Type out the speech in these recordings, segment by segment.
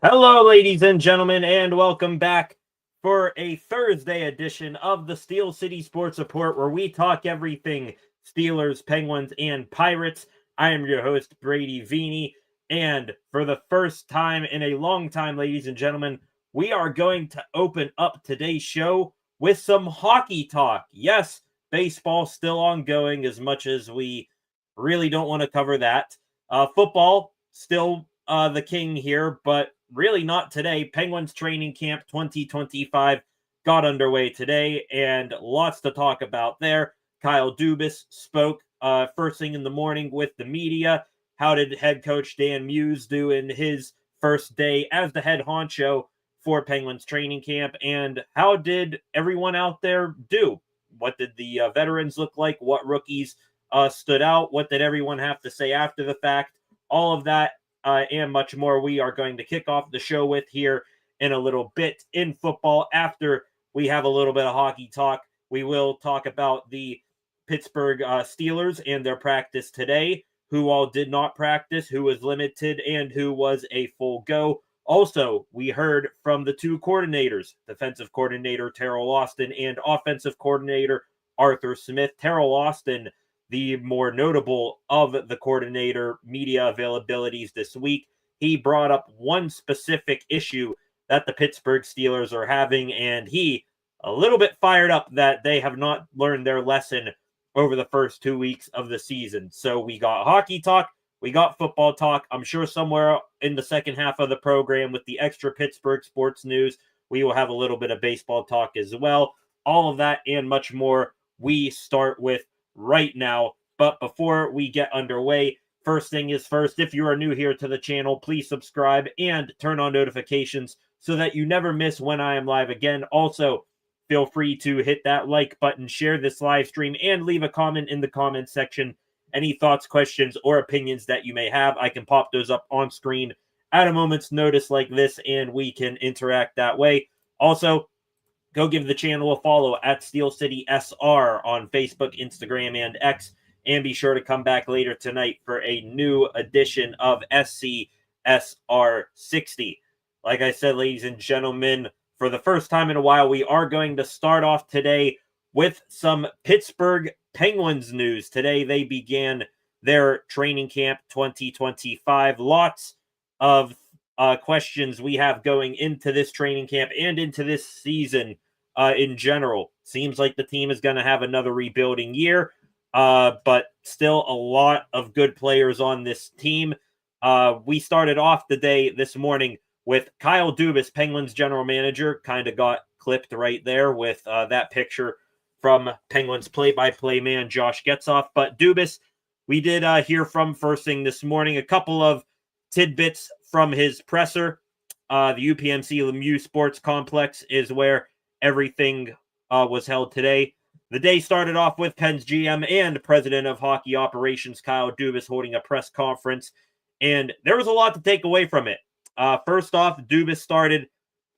Hello, ladies and gentlemen, and welcome back for a Thursday edition of the Steel City Sports Report, where we talk everything Steelers, Penguins, and Pirates. I am your host, Brady Vini, and for the first time in a long time, ladies and gentlemen, we are going to open up today's show with some hockey talk. Yes, baseball still ongoing, as much as we really don't want to cover that. Football still the king here, but really not today. Penguins training camp 2025 got underway today, and lots to talk about there. Kyle Dubas spoke first thing in the morning with the media. How did head coach Dan Muse do in his first day as the head honcho for Penguins training camp? And how did everyone out there do? What did the veterans look like? What rookies stood out? What did everyone have to say after the fact? All of that and much more we are going to kick off the show with here in a little bit. In football, after we have a little bit of hockey talk, we will talk about the Pittsburgh Steelers and their practice today, who all did not practice, who was limited, and who was a full go. Also, we heard from the two coordinators, defensive coordinator Terrell Austin and offensive coordinator Arthur Smith. Terrell Austin, the more notable of the coordinator media availabilities this week. He brought up one specific issue that the Pittsburgh Steelers are having, and he a little bit fired up that they have not learned their lesson over the first 2 weeks of the season. So we got hockey talk, we got football talk. I'm sure somewhere in the second half of the program with the extra Pittsburgh sports news, we will have a little bit of baseball talk as well. All of that and much more we start with right now. But before we get underway, first thing is first, if you are new here to the channel, please subscribe and turn on notifications so that you never miss when I am live again. Also, feel free to hit that like button, share this live stream, and leave a comment in the comment section. Any thoughts, questions, or opinions that you may have, I can pop those up on screen at a moment's notice like this, and we can interact that way. Also, go give the channel a follow at Steel City SR on Facebook, Instagram, and X. And be sure to come back later tonight for a new edition of SCSR 60. Like I said, ladies and gentlemen, for the first time in a while, we are going to start off today with some Pittsburgh Penguins news. Today, they began their training camp 2025. Lots of questions we have going into this training camp and into this season in general. Seems like the team is going to have another rebuilding year, but still a lot of good players on this team. We started off the day this morning with Kyle Dubas, Penguins general manager. Kind of got clipped right there with that picture from Penguins play-by-play man Josh Getzoff. But Dubas, we did hear from first thing this morning. A couple of tidbits from his presser. The UPMC Lemieux Sports Complex is where everything was held today. The day started off with Penn's GM and president of hockey operations, Kyle Dubas, holding a press conference, and there was a lot to take away from it. First off, Dubas started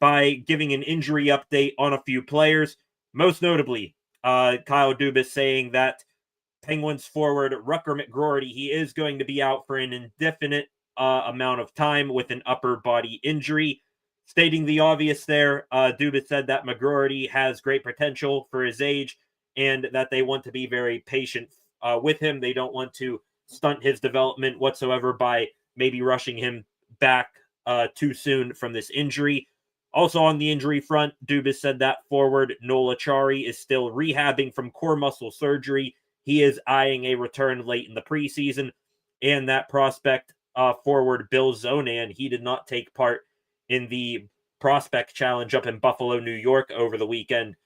by giving an injury update on a few players, most notably Kyle Dubas saying that Penguins forward Rucker McGroarty, he is going to be out for an indefinite amount of time with an upper body injury. Stating the obvious there, Dubas said that McGroarty has great potential for his age and that they want to be very patient with him. They don't want to stunt his development whatsoever by maybe rushing him back too soon from this injury. Also on the injury front, Dubas said that forward Noel Acciari is still rehabbing from core muscle surgery. He is eyeing a return late in the preseason, and that prospect forward Bill Zonan, he did not take part in the prospect challenge up in Buffalo, New York over the weekend.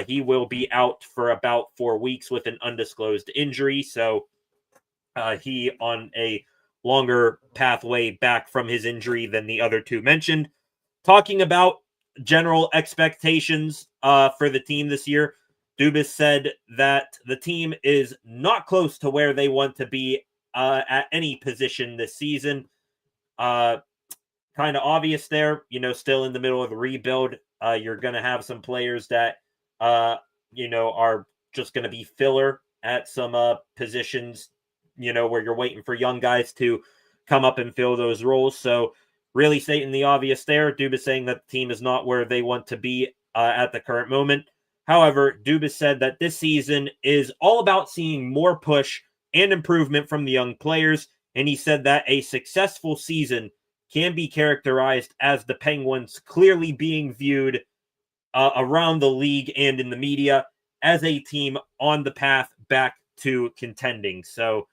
He will be out for about 4 weeks with an undisclosed injury, so he on a longer pathway back from his injury than the other two mentioned. Talking about general expectations for the team this year, Dubas said that the team is not close to where they want to be at any position this season. Kind of obvious there, still in the middle of the rebuild. You're going to have some players that, are just going to be filler at some positions, where you're waiting for young guys to come up and fill those roles. So really stating the obvious there. Dubas saying that the team is not where they want to be at the current moment. However, Dubas said that this season is all about seeing more push and improvement from the young players, and he said that a successful season can be characterized as the Penguins clearly being viewed around the league and in the media as a team on the path back to contending. So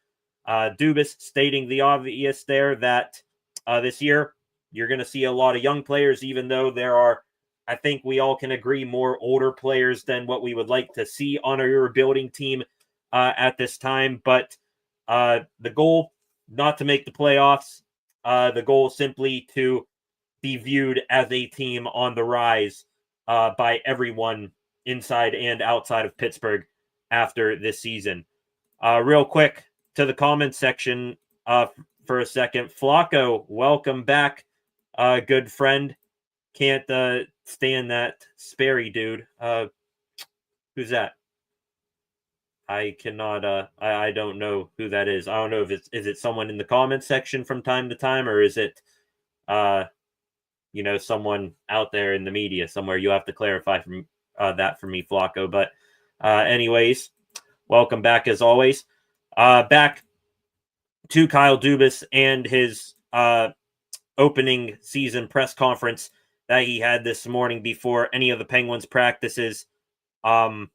Dubas stating the obvious there that this year you're going to see a lot of young players, even though there are, I think we all can agree, more older players than what we would like to see on a rebuilding team at this time. But the goal, not to make the playoffs, the goal is simply to be viewed as a team on the rise by everyone inside and outside of Pittsburgh after this season. Real quick to the comments section for a second. Flacco, welcome back, good friend. Can't stand that Sperry dude. Who's that? I cannot. I don't know who that is. I don't know if is it someone in the comments section from time to time, or is it someone out there in the media somewhere. You have to clarify from that for me, Flacco. But anyways, welcome back as always. Back to Kyle Dubas and his opening season press conference that he had this morning before any of the Penguins practices got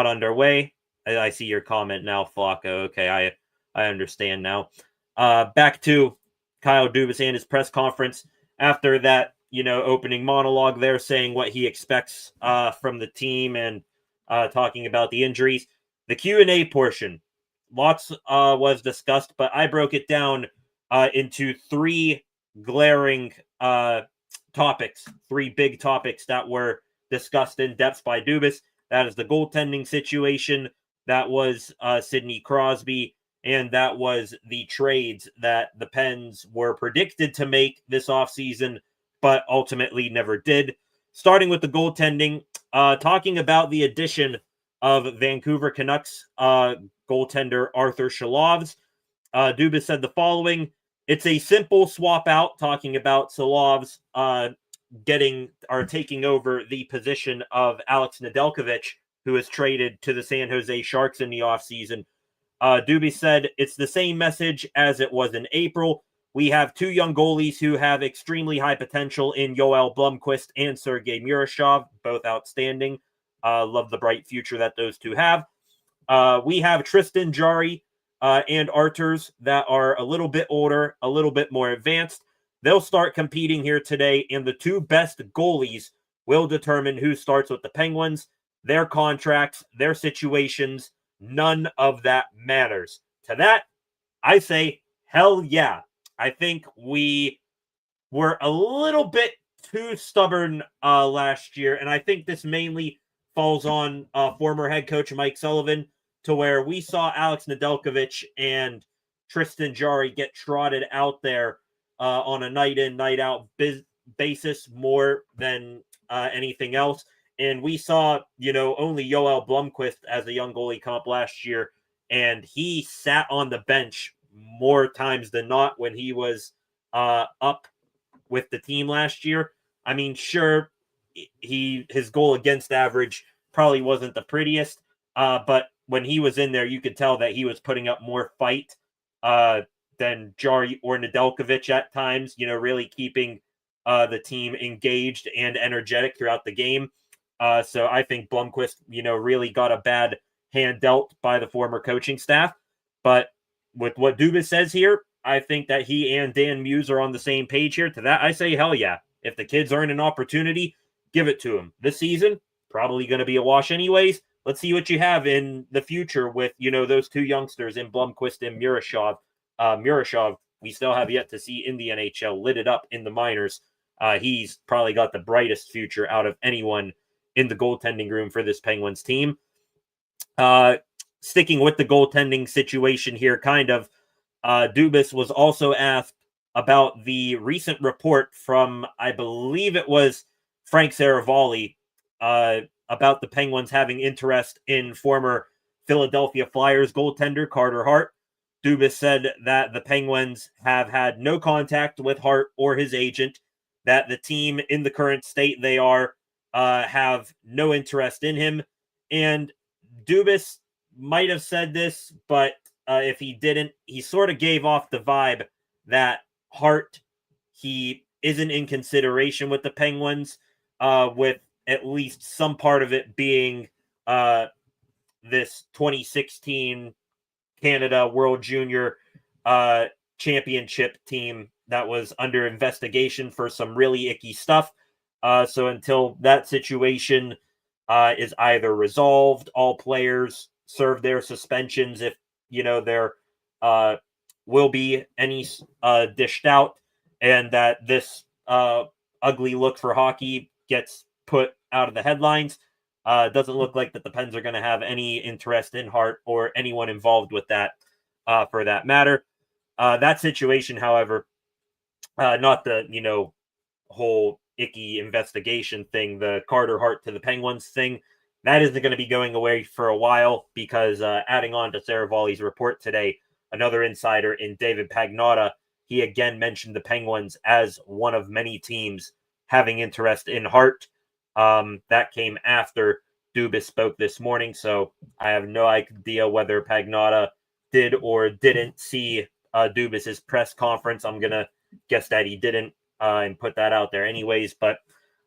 underway. I see your comment now, Flacco. Okay, I understand now. Back to Kyle Dubas and his press conference after that, opening monologue there, saying what he expects from the team and talking about the injuries. The Q&A portion, lots was discussed, but I broke it down into three glaring topics, three big topics that were discussed in depth by Dubas. That is the goaltending situation, that was Sidney Crosby, and that was the trades that the Pens were predicted to make this offseason, but ultimately never did. Starting with the goaltending, talking about the addition of Vancouver Canucks goaltender Arthur Shalovs. Dubas said the following: "It's a simple swap out," talking about Shalovs taking over the position of Alex Nedeljkovic, who was traded to the San Jose Sharks in the offseason. Dubas said, "It's the same message as it was in April. We have two young goalies who have extremely high potential in Yoel Blomqvist and Sergei Murashov, both outstanding. Love the bright future that those two have. We have Tristan Jarry and Arturs that are a little bit older, a little bit more advanced. They'll start competing here today, and the two best goalies will determine who starts with the Penguins. Their contracts, their situations, none of that matters." To that, I say, hell yeah. I think we were a little bit too stubborn last year, and I think this mainly falls on former head coach Mike Sullivan, to where we saw Alex Nedeljkovic and Tristan Jarry get trotted out there on a night in, night out basis more than anything else. And we saw, only Yoel Blomqvist as a young goalie come up last year, and he sat on the bench more times than not when he was up with the team last year. I mean, sure, his goal against average probably wasn't the prettiest, but when he was in there, you could tell that he was putting up more fight than Jarry or Nedeljkovic at times, really keeping the team engaged and energetic throughout the game. So I think Blomqvist, really got a bad hand dealt by the former coaching staff. But with what Dubas says here, I think that he and Dan Muse are on the same page here. To that, I say, hell yeah. If the kids earn an opportunity, give it to them. This season, probably going to be a wash anyways. Let's see what you have in the future with, those two youngsters in Blomqvist and Murashov. Murashov, we still have yet to see in the NHL, lit it up in the minors. He's probably got the brightest future out of anyone in the goaltending room for this Penguins team. Sticking with the goaltending situation here, Dubas was also asked about the recent report from, I believe it was Frank Saravalli, about the Penguins having interest in former Philadelphia Flyers goaltender Carter Hart. Dubas said that the Penguins have had no contact with Hart or his agent, that the team in the current state they are have no interest in him. And Dubas might have said this, but if he didn't, he sort of gave off the vibe that Hart, he isn't in consideration with the Penguins, with at least some part of it being this 2016 Canada World Junior Championship team that was under investigation for some really icky stuff. So until that situation is either resolved, all players serve their suspensions if there will be any dished out, and that this ugly look for hockey gets put out of the headlines. Doesn't look like that the Pens are going to have any interest in Hart or anyone involved with that, for that matter. That situation, however, not the whole icky investigation thing, the Carter Hart to the Penguins thing, that isn't going to be going away for a while, because adding on to Saravalli's report today, another insider in David Pagnotta, he again mentioned the Penguins as one of many teams having interest in Hart. That came after Dubas spoke this morning, so I have no idea whether Pagnotta did or didn't see Dubas's press conference. I'm going to guess that he didn't, and put that out there anyways. But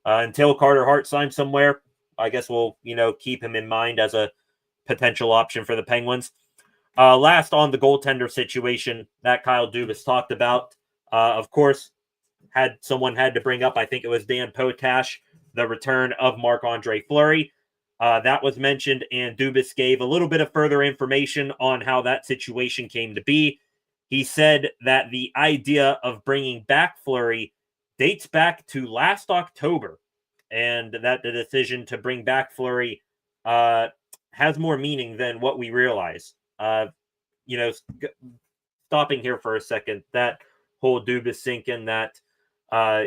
until Carter Hart signs somewhere, I guess we'll, keep him in mind as a potential option for the Penguins. Last on the goaltender situation that Kyle Dubas talked about, of course, someone had to bring up, I think it was Dan Potash, the return of Marc-Andre Fleury. That was mentioned, and Dubas gave a little bit of further information on how that situation came to be. He said that the idea of bringing back Fleury dates back to last October, and that the decision to bring back Fleury has more meaning than what we realize. Stopping here for a second, that whole Dubas thinking that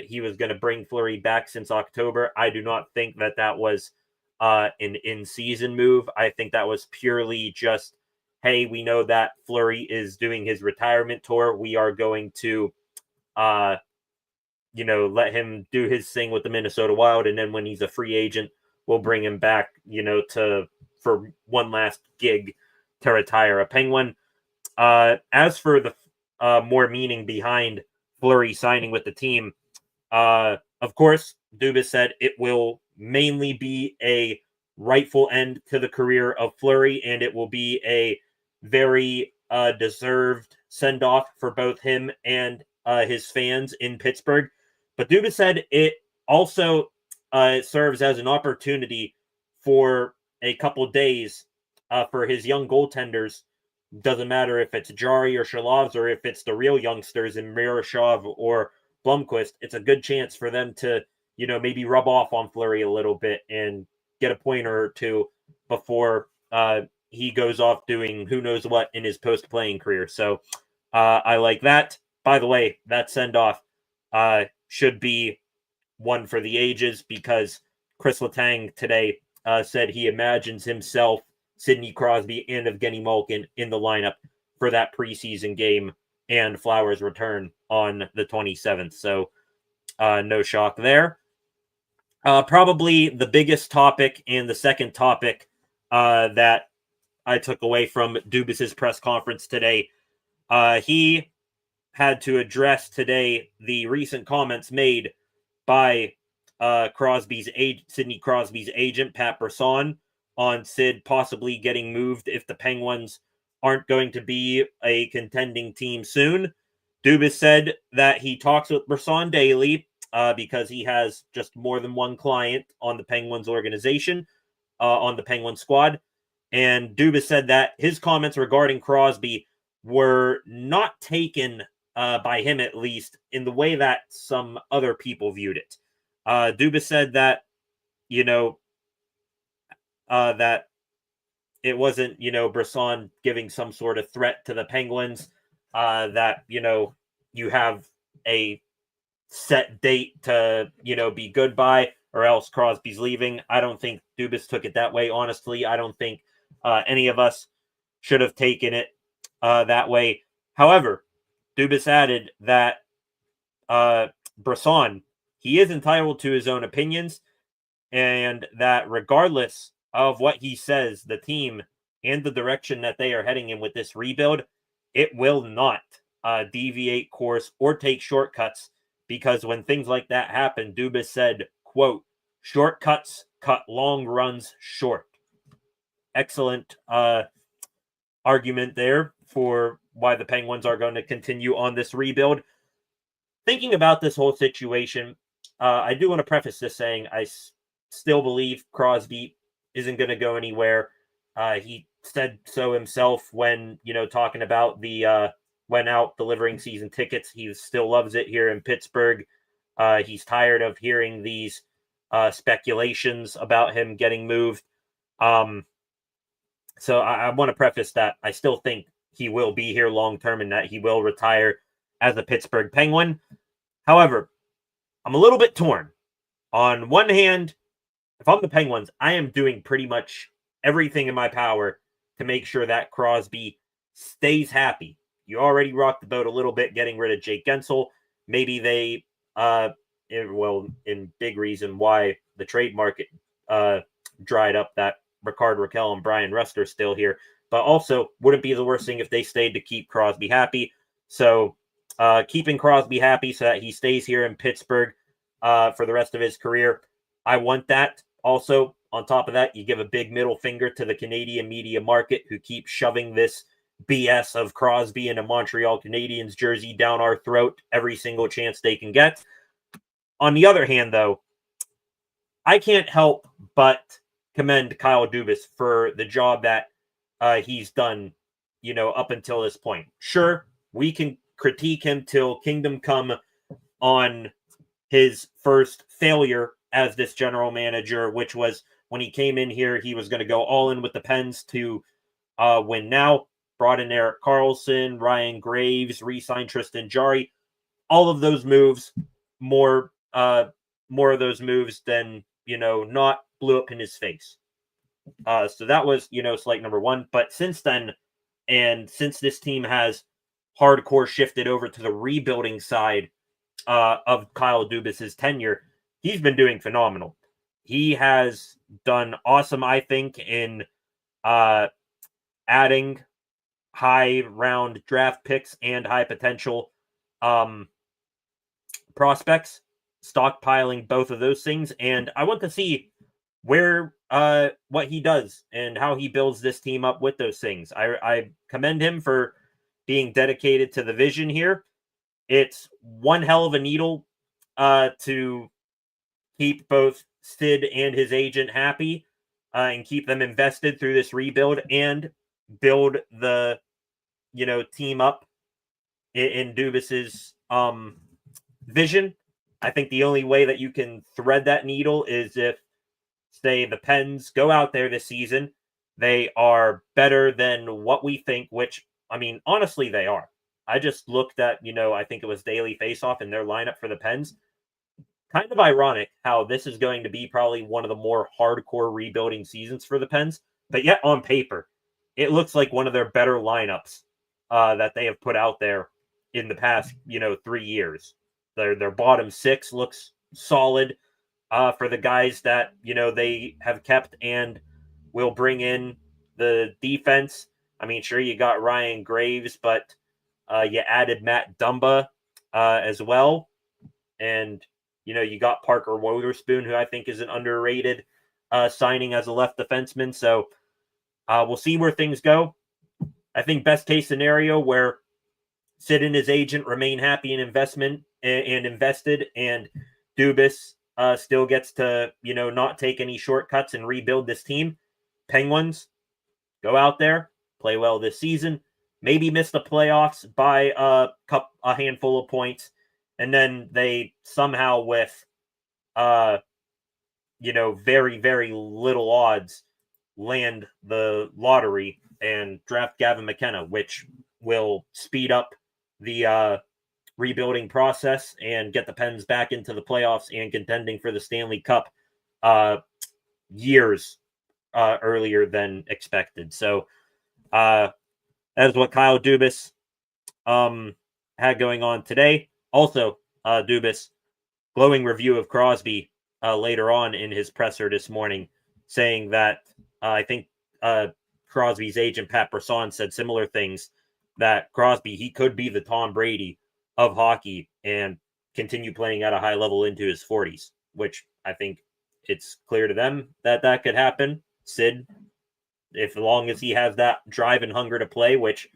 he was going to bring Fleury back since October, I do not think that was an in-season move. I think that was purely just, hey, we know that Fleury is doing his retirement tour. We are going to, let him do his thing with the Minnesota Wild, and then when he's a free agent, we'll bring him back, for one last gig to retire a Penguin. As for the more meaning behind Fleury signing with the team, of course, Dubas said it will mainly be a rightful end to the career of Fleury, and it will be a very deserved send-off for both him and his fans in Pittsburgh. But Dubas said it also serves as an opportunity for a couple days for his young goaltenders. Doesn't matter if it's Jari or Shalovs or if it's the real youngsters in Miroshov or Blomqvist. It's a good chance for them to, maybe rub off on Fleury a little bit and get a pointer or two before he goes off doing who knows what in his post-playing career. So I like that. By the way, that send-off should be one for the ages, because Chris Letang today said he imagines himself, Sidney Crosby, and Evgeny Malkin in the lineup for that preseason game and Flowers' return on the 27th. So no shock there. Probably the biggest topic and the second topic that I took away from Dubas's press conference today, he had to address today the recent comments made by Sidney Crosby's agent, Pat Brisson, on Sid possibly getting moved if the Penguins aren't going to be a contending team soon. Dubas said that he talks with Brisson daily because he has just more than one client on the Penguins organization, on the Penguins squad. And Dubas said that his comments regarding Crosby were not taken by him, at least, in the way that some other people viewed it. Dubas said that, that it wasn't, Brisson giving some sort of threat to the Penguins, that, you have a set date to, be goodbye, or else Crosby's leaving. I don't think Dubas took it that way, honestly. I don't think any of us should have taken it that way. However, Dubas added that Brisson, he is entitled to his own opinions, and that regardless of what he says, the team and the direction that they are heading in with this rebuild, it will not deviate course or take shortcuts, because when things like that happen, Dubas said, quote, "Shortcuts cut long runs short." Excellent argument there for why the Penguins are going to continue on this rebuild. Thinking about this whole situation, I do want to preface this saying I still believe Crosby isn't going to go anywhere. He said so himself when, talking about the went out delivering season tickets. He still loves it here in Pittsburgh. He's tired of hearing these speculations about him getting moved. So I want to preface that I still think he will be here long term and that he will retire as a Pittsburgh Penguin. However, I'm a little bit torn. On one hand, if I'm the Penguins, I am doing pretty much everything in my power to make sure that Crosby stays happy. You already rocked the boat a little bit getting rid of Jake Gensel. Maybe they, in big reason why the trade market dried up, that Rickard Rakell and Brian Rust are still here. But also, wouldn't be the worst thing if they stayed to keep Crosby happy. So, keeping Crosby happy so that he stays here in Pittsburgh for the rest of his career, I want that. Also, on top of that, you give a big middle finger to the Canadian media market who keep shoving this BS of Crosby in a Montreal Canadiens jersey down our throat every single chance they can get. On the other hand, though, I can't help but commend Kyle Dubas for the job that he's done, up until this point. Sure, we can critique him till kingdom come on his first failure as this general manager, which was when he came in here, he was going to go all in with the Pens to win now. Brought in Erik Karlsson, Ryan Graves, re-signed Tristan Jarry. All of those moves, more of those moves than, not blew up in his face. So that was, slight number one. But since then, and since this team has hardcore shifted over to the rebuilding side of Kyle Dubas's tenure, he's been doing phenomenal. He has done awesome, I think, in adding high round draft picks and high potential prospects, stockpiling both of those things. And I want to see where what he does and how he builds this team up with those things. I commend him for being dedicated to the vision here. It's one hell of a needle to keep both Sid and his agent happy and keep them invested through this rebuild and build the team up in Dubas's vision. I think the only way that you can thread that needle is if, say, the Pens go out there this season, they are better than what we think, which, I mean, honestly, they are. I just looked at, I think it was Daily Faceoff in their lineup for the Pens. Kind of ironic how this is going to be probably one of the more hardcore rebuilding seasons for the Pens, but yet on paper, it looks like one of their better lineups that they have put out there in the past, 3 years. Their bottom six looks solid for the guys that, they have kept and will bring in the defense. I mean, sure, you got Ryan Graves, but you added Matt Dumba as well. And, you got Parker Wotherspoon, who I think is an underrated signing as a left defenseman. So we'll see where things go. I think best case scenario where Sid and his agent remain happy in investment and invested, and Dubas still gets to, not take any shortcuts and rebuild this team. Penguins go out there, play well this season, maybe miss the playoffs by a handful of points, and then they somehow with, very, very little odds land the lottery and draft Gavin McKenna, which will speed up the rebuilding process and get the Pens back into the playoffs and contending for the Stanley Cup years earlier than expected. So That is what Kyle Dubas had going on today. Also, Dubas, glowing review of Crosby later on in his presser this morning, saying that I think Crosby's agent, Pat Brisson, said similar things, that Crosby, he could be the Tom Brady of hockey and continue playing at a high level into his 40s, which I think it's clear to them that that could happen. Sid, if as long as he has that drive and hunger to play, which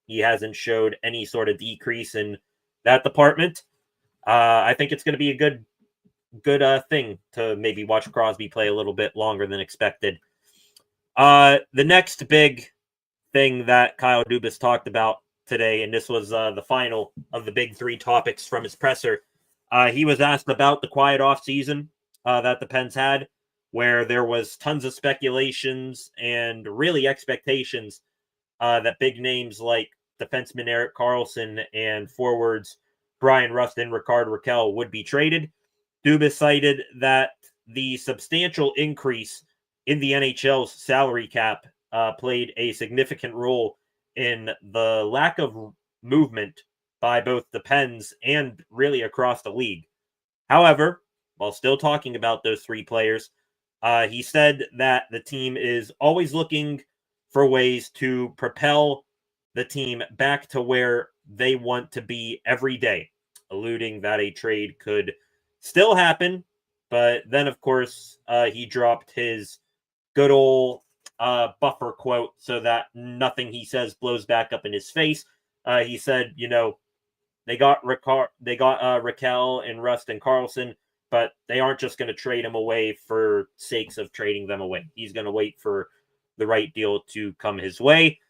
he hasn't showed any sort of decrease in that department, I think it's going to be a good thing to maybe watch Crosby play a little bit longer than expected. The next big thing that Kyle Dubas talked about today, and this was the final of the big three topics from his presser. He was asked about the quiet off season that the Pens had, where there was tons of speculations and really expectations that big names like defenseman Erik Karlsson and forwards Brian Rust and Rickard Rakell would be traded. Dubas cited that the substantial increase in the NHL's salary cap played a significant role in the lack of movement by both the Pens and really across the league. However, while still talking about those three players, he said that the team is always looking for ways to propel the team back to where they want to be every day, alluding that a trade could still happen. But then, of course, he dropped his good old buffer quote so that nothing he says blows back up in his face. He said, they got Rakell and Rust and Karlsson, but they aren't just going to trade him away for sakes of trading them away. He's going to wait for the right deal to come his way.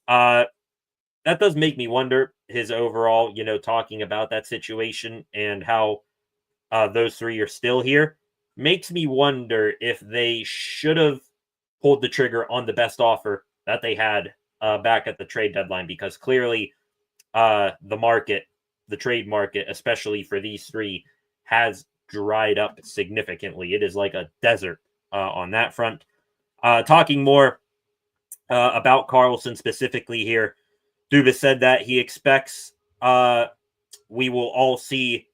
That does make me wonder his overall, talking about that situation and how those three are still here. Makes me wonder if they should have pulled the trigger on the best offer that they had back at the trade deadline, because clearly the trade market, especially for these three, has dried up significantly. It is like a desert on that front. Talking more about Karlsson specifically here, Dubas said that he expects we will all see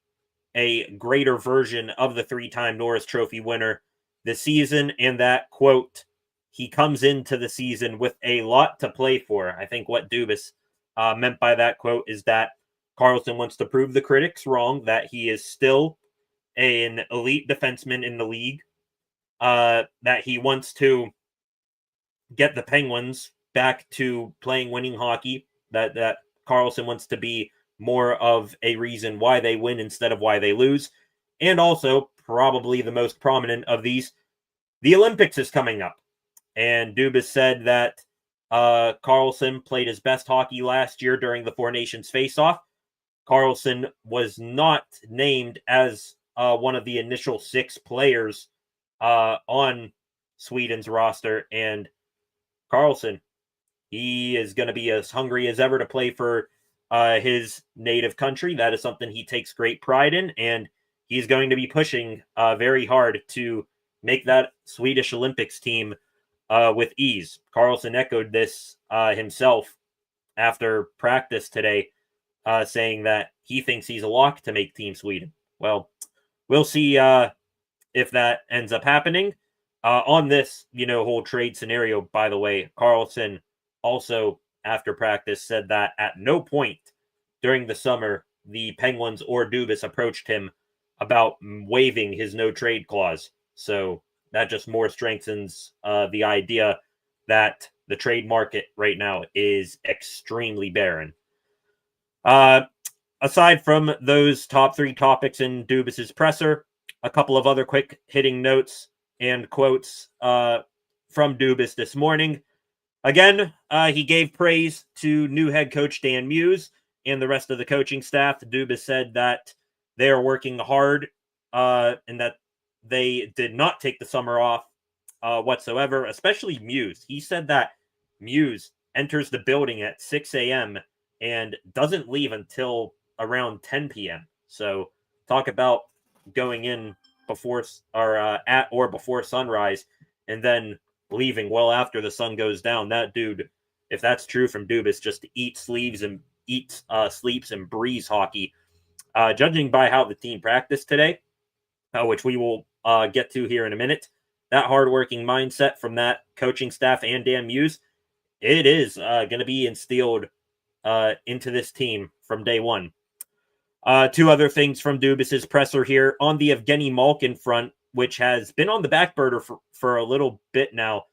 a greater version of the three-time Norris Trophy winner this season, and that, quote, he comes into the season with a lot to play for. I think what Dubas meant by that quote is that Karlsson wants to prove the critics wrong, that he is still an elite defenseman in the league, that he wants to get the Penguins back to playing winning hockey, that Karlsson wants to be more of a reason why they win instead of why they lose. And also, probably the most prominent of these, the Olympics is coming up. And Dubas said that Karlsson played his best hockey last year during the Four Nations face-off. Karlsson was not named as one of the initial 6 players on Sweden's roster. And Karlsson, he is going to be as hungry as ever to play for his native country. That is something he takes great pride in, and he's going to be pushing very hard to make that Swedish Olympics team with ease. Karlsson echoed this himself after practice today, saying that he thinks he's a lock to make Team Sweden. Well, we'll see if that ends up happening. On this, whole trade scenario, by the way, Karlsson also, after practice, said that at no point during the summer the Penguins or Dubas approached him about waiving his no-trade clause. So that just more strengthens the idea that the trade market right now is extremely barren. Aside from those top 3 topics in Dubas's presser, a couple of other quick hitting notes and quotes from Dubas this morning. Again, he gave praise to new head coach Dan Muse and the rest of the coaching staff. Dubas said that they are working hard and that they did not take the summer off whatsoever, especially Muse. He said that Muse enters the building at 6 a.m. and doesn't leave until around 10 p.m. So talk about going in before or at or before sunrise and then leaving well after the sun goes down. That dude if that's true from Dubas, just to eat sleeves and sleeps and breeze hockey. Judging by how the team practiced today, which we will get to here in a minute, that hardworking mindset from that coaching staff and Dan Muse, it is going to be instilled into this team from day one. Two other things from Dubas's presser here on the Evgeny Malkin front, which has been on the back burner for a little bit now.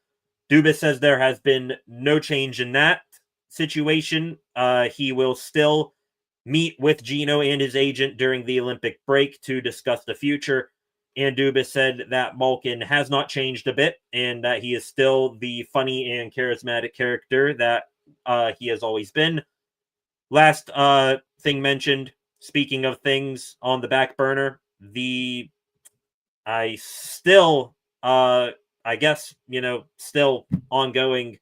Dubas says there has been no change in that situation. He will still meet with Gino and his agent during the Olympic break to discuss the future. And Dubas said that Malkin has not changed a bit and that he is still the funny and charismatic character that he has always been. Last thing mentioned, speaking of things on the back burner, still ongoing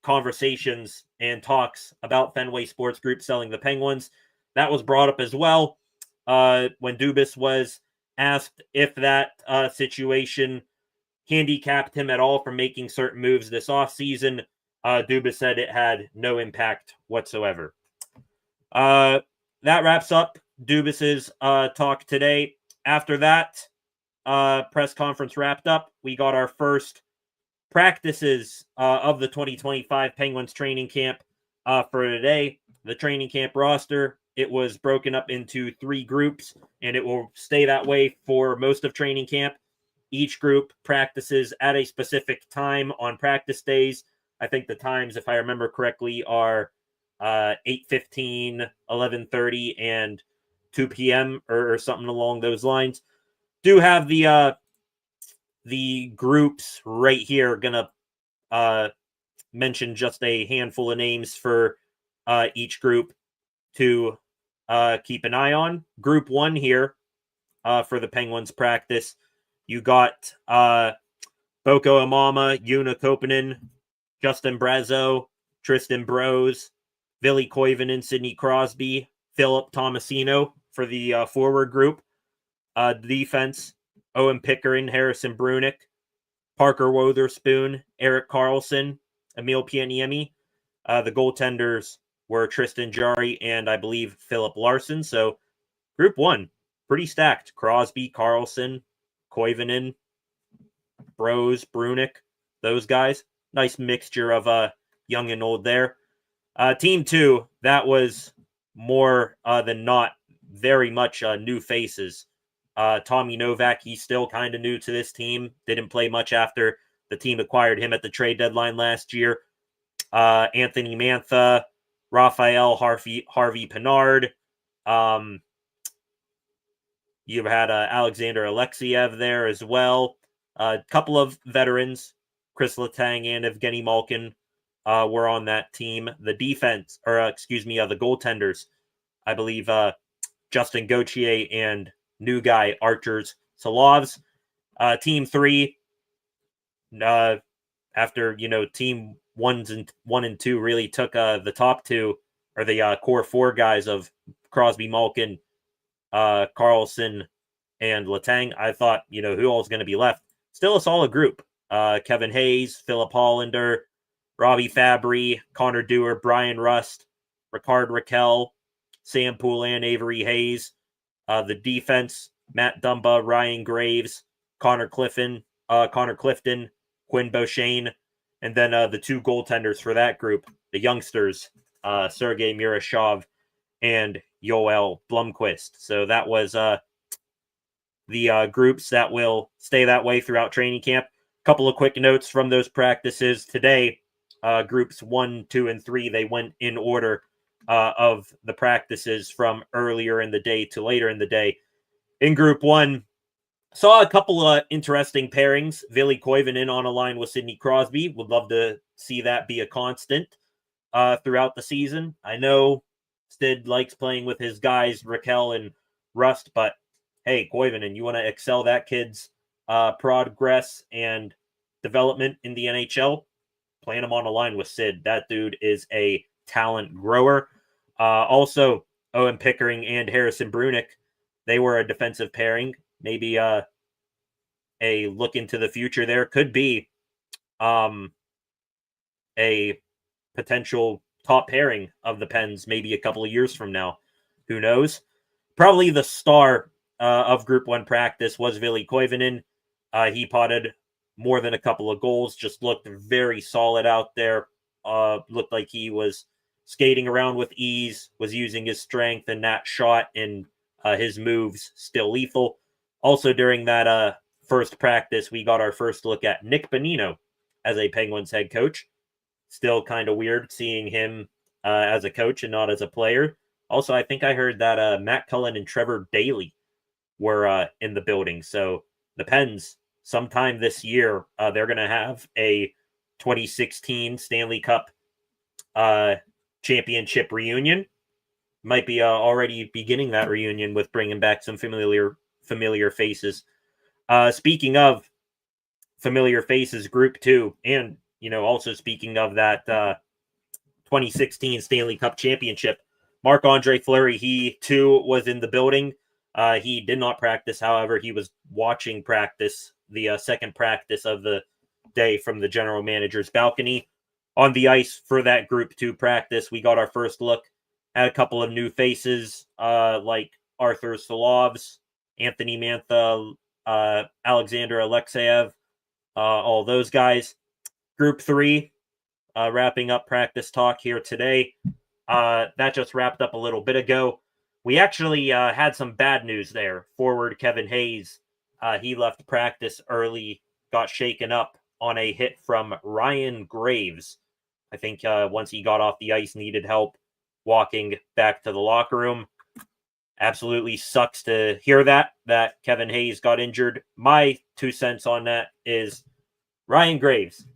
conversations and talks about Fenway Sports Group selling the Penguins. That was brought up as well when Dubas was asked if that situation handicapped him at all from making certain moves this offseason. Dubas said it had no impact whatsoever. That wraps up Dubas's talk today. After that press conference wrapped up, we got our first practices of the 2025 Penguins training camp for today. The training camp roster, it was broken up into 3 groups, and it will stay that way for most of training camp. Each group practices at a specific time on practice days. I think the times, if I remember correctly, are 8:15, 11:30, and 2 p.m. or something along those lines. Do have the groups right here. Gonna mention just a handful of names for each group to keep an eye on. Group 1 here for the Penguins practice. You got Boko Imama, Yuna Koppanen, Justin Brazeau, Tristan Brose, Ville Koivunen, Sidney Crosby, Philip Tomasino for the forward group. Defense, Owen Pickering, Harrison Brunick, Parker Wotherspoon, Eric Carlson, Emil Pianiemi. The goaltenders were Tristan Jarry and I believe Philip Larson. So group 1, pretty stacked. Crosby, Carlson, Koivunen, Brose, Brunick, those guys. Nice mixture of young and old there. Team 2, that was more than not very much new faces. Tommy Novak, he's still kind of new to this team. Didn't play much after the team acquired him at the trade deadline last year. Anthony Mantha, Raphael Harvey Pinard. You've had Alexander Alexiev there as well. A couple of veterans, Chris Letang and Evgeny Malkin, were on that team. The defense, the goaltenders, I believe Justin Gauthier and new guy Archers Solovs. Team 3, after team 1 and 2 really took the top 2 or the core 4 guys of Crosby, Malkin, Carlson, and Letang. I thought who all is going to be left. Still a solid group. Kevin Hayes, Philip Hollander, Robbie Fabry, Connor Dewar, Brian Rust, Ricard Raquel, Sam Poulin, Avery Hayes. The defense, Matt Dumba, Ryan Graves, Connor Clifton, Quinn Beauchene, and then the 2 goaltenders for that group, the youngsters, Sergei Murashov and Yoel Blomqvist. So that was the groups that will stay that way throughout training camp. Couple of quick notes from those practices today. Groups 1, 2, and 3, they went in order of the practices from earlier in the day to later in the day. In Group 1, saw a couple of interesting pairings. Ville Koivunen on a line with Sidney Crosby. Would love to see that be a constant throughout the season. I know Stid likes playing with his guys, Raquel and Rust, but hey, Koivunen, you want to excel that kid's progress and development in the NHL? Playing him on a line with Sid. That dude is a talent grower. Also, Owen Pickering and Harrison Brunick, they were a defensive pairing. Maybe a look into the future there. Could be a potential top pairing of the Pens maybe a couple of years from now. Who knows? Probably the star of Group 1 practice was Ville Koivunen. He potted more than a couple of goals, just looked very solid out there. Looked like he was skating around with ease, was using his strength and that shot, and his moves still lethal. Also, during that first practice, we got our first look at Nick Bonino as a Penguins head coach. Still kind of weird seeing him as a coach and not as a player. Also, I think I heard that Matt Cullen and Trevor Daley were in the building. So the Pens, sometime this year, they're going to have a 2016 Stanley Cup championship reunion. Might be already beginning that reunion with bringing back some familiar faces. Speaking of familiar faces, Group 2, and also speaking of that 2016 Stanley Cup championship, Marc-Andre Fleury, he too was in the building. He did not practice, however, he was watching practice, the second practice of the day from the general manager's balcony. On the ice for that Group 2 practice, we got our first look at a couple of new faces, like Arthur Solovs, Anthony Mantha, Alexander Alexeyev, all those guys. Group 3, wrapping up practice talk here today. That just wrapped up a little bit ago. We actually had some bad news there. Forward Kevin Hayes, he left practice early, got shaken up on a hit from Ryan Graves. I think once he got off the ice, needed help walking back to the locker room. Absolutely sucks to hear that Kevin Hayes got injured. My 2 cents on that is Ryan Graves,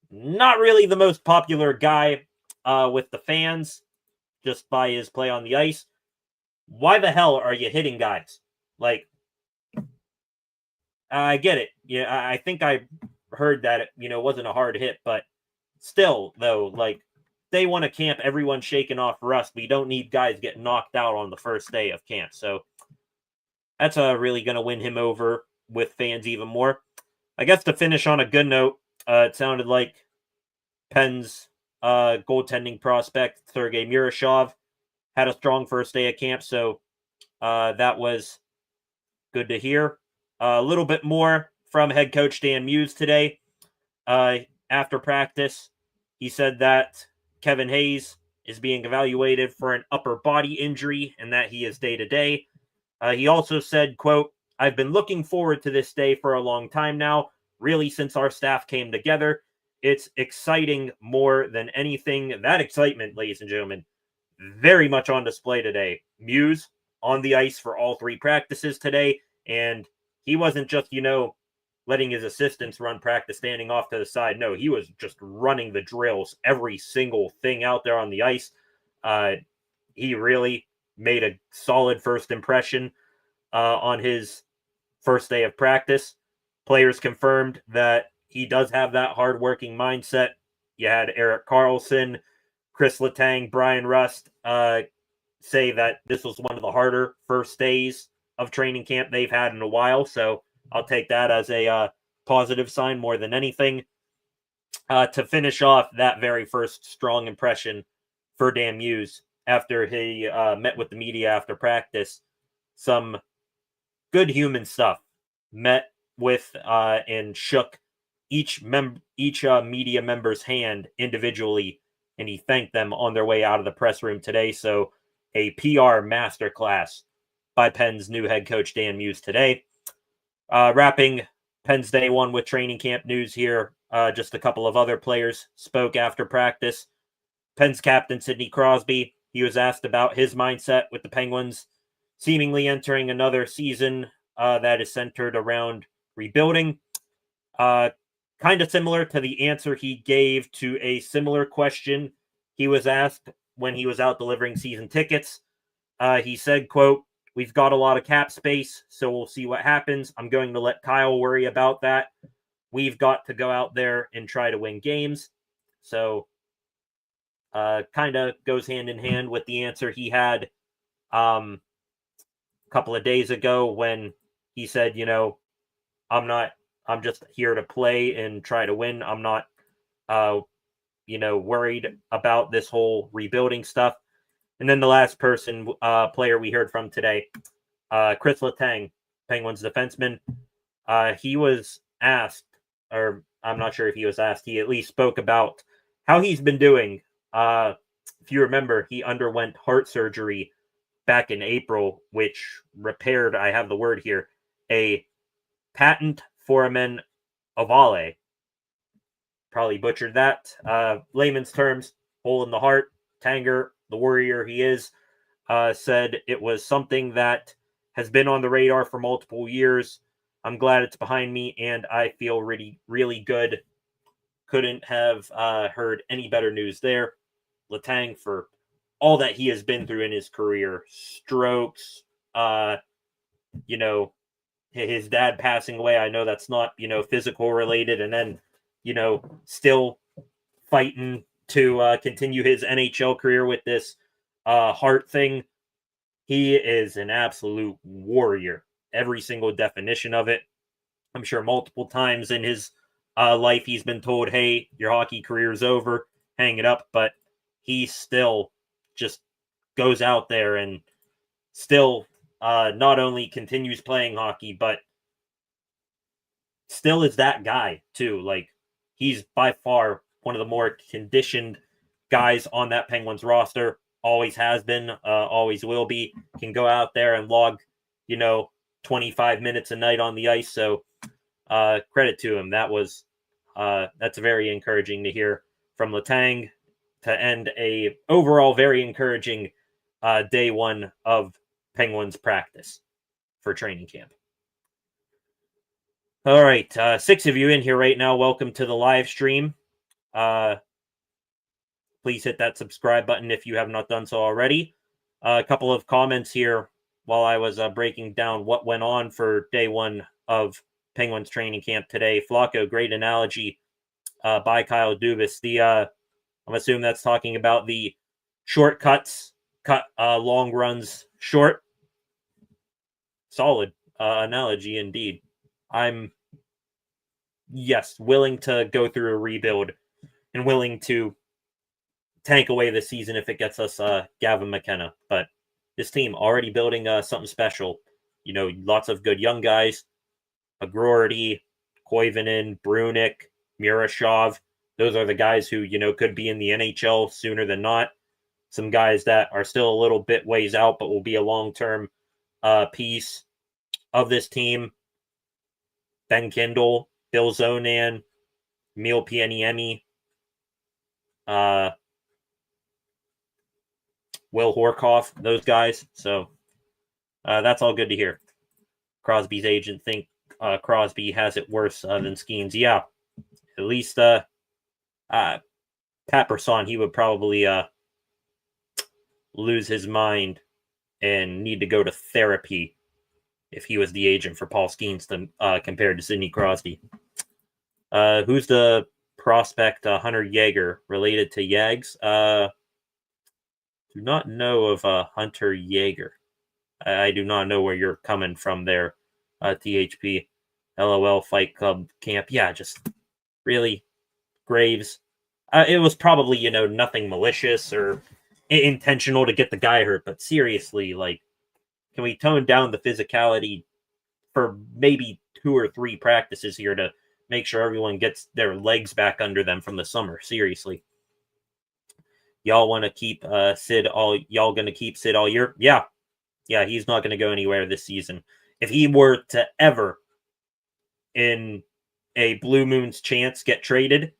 not really the most popular guy with the fans, just by his play on the ice. Why the hell are you hitting guys? Like, I get it. Yeah, I think I heard that it, wasn't a hard hit, but still, though, like, they want to camp, everyone shaking off rust. We don't need guys getting knocked out on the first day of camp. So that's really going to win him over with fans even more. I guess to finish on a good note, it sounded like Penn's goaltending prospect, Sergei Murashov, had a strong first day of camp. So that was good to hear. A little bit more from head coach Dan Muse today. After practice, he said that Kevin Hayes is being evaluated for an upper body injury and that he is day-to-day. He also said, quote, "I've been looking forward to this day for a long time now, really since our staff came together. It's exciting more than anything." That excitement, ladies and gentlemen, very much on display today. Muse on the ice for all 3 practices today, and he wasn't just, letting his assistants run practice standing off to the side. No, he was just running the drills, every single thing out there on the ice. He really made a solid first impression on his first day of practice. Players confirmed that he does have that hardworking mindset. You had Erik Karlsson, Chris Letang, Brian Rust say that this was one of the harder first days of training camp they've had in a while. So I'll take that as a positive sign more than anything. To finish off that very first strong impression for Dan Muse after he met with the media after practice, some good human stuff. Met with and shook each media member's hand individually, and he thanked them on their way out of the press room today. So a PR masterclass by Penn's new head coach Dan Muse today. Wrapping Penn's day 1 with training camp news here. Just a couple of other players spoke after practice. Penn's captain, Sidney Crosby, he was asked about his mindset with the Penguins, seemingly entering another season that is centered around rebuilding. Kind of similar to the answer he gave to a similar question he was asked when he was out delivering season tickets. He said, quote, "We've got a lot of cap space, so we'll see what happens. I'm going to let Kyle worry about that. We've got to go out there and try to win games." So kind of goes hand in hand with the answer he had a couple of days ago when he said, I'm just here to play and try to win. I'm not, worried about this whole rebuilding stuff. And then the last player we heard from today, Chris Letang, Penguins defenseman. He was asked, or I'm not sure if he was asked, he at least spoke about how he's been doing. If you remember, he underwent heart surgery back in April, which repaired, I have the word here, a patent foramen ovale. Probably butchered that. Layman's terms, hole in the heart. Tanger, the warrior he is, said it was something that has been on the radar for multiple years. I'm glad it's behind me, and I feel really, really good. Couldn't have heard any better news there. Letang, for all that he has been through in his career, strokes, his dad passing away. I know that's not, physical related, and then, still fighting to continue his NHL career with this heart thing. He is an absolute warrior. Every single definition of it. I'm sure multiple times in his life he's been told, hey, your hockey career is over, hang it up, but he still just goes out there and still not only continues playing hockey, but still is that guy too. Like, he's by far one of the more conditioned guys on that Penguins roster. Always has been, always will be. Can go out there and log, 25 minutes a night on the ice. So credit to him. That's very encouraging to hear from Letang to end a overall very encouraging day one of Penguins practice for training camp. All right, 6 of you in here right now. Welcome to the live stream. Please hit that subscribe button if you have not done so already. A couple of comments here while I was breaking down what went on for day one of Penguins training camp today. Flacco, great analogy by Kyle Dubas. I'm assuming that's talking about the shortcuts, cut long runs short. Solid analogy indeed. I'm, willing to go through a rebuild and willing to tank away the season if it gets us Gavin McKenna. But this team already building something special. Lots of good young guys. Agority, Koivunen, Brunick, Murashov. Those are the guys who, could be in the NHL sooner than not. Some guys that are still a little bit ways out, but will be a long-term piece of this team. Ben Kindle, Bill Zonan, Emil Pianiemi, Will Horkoff, those guys. So that's all good to hear. Crosby's agent think Crosby has it worse than Skeens. Yeah, at least Pat Brisson, he would probably lose his mind and need to go to therapy if he was the agent for Paul Skeens compared to Sidney Crosby. Who's the prospect Hunter Yeager related to Yags? Do not know of Hunter Yeager. I do not know where you're coming from there, THP. LOL Fight Club Camp. Yeah, just really Graves. It was probably, nothing malicious or intentional to get the guy hurt, but seriously, can we tone down the physicality for maybe 2 or 3 practices here to make sure everyone gets their legs back under them from the summer? Seriously. Y'all want to keep Sid all year? Yeah, he's not going to go anywhere this season. If he were to ever, in a Blue Moon's chance, get traded,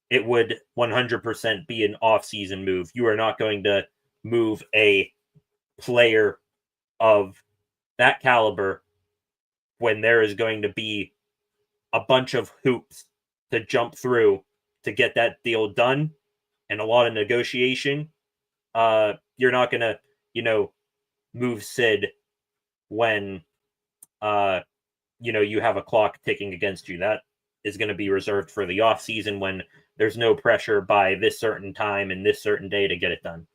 it would 100% be an off-season move. You are not going to move a player of that caliber when there is going to be a bunch of hoops to jump through to get that deal done and a lot of negotiation. You're not going to, move Sid when, you have a clock ticking against you. That is going to be reserved for the off season when there's no pressure by this certain time and this certain day to get it done.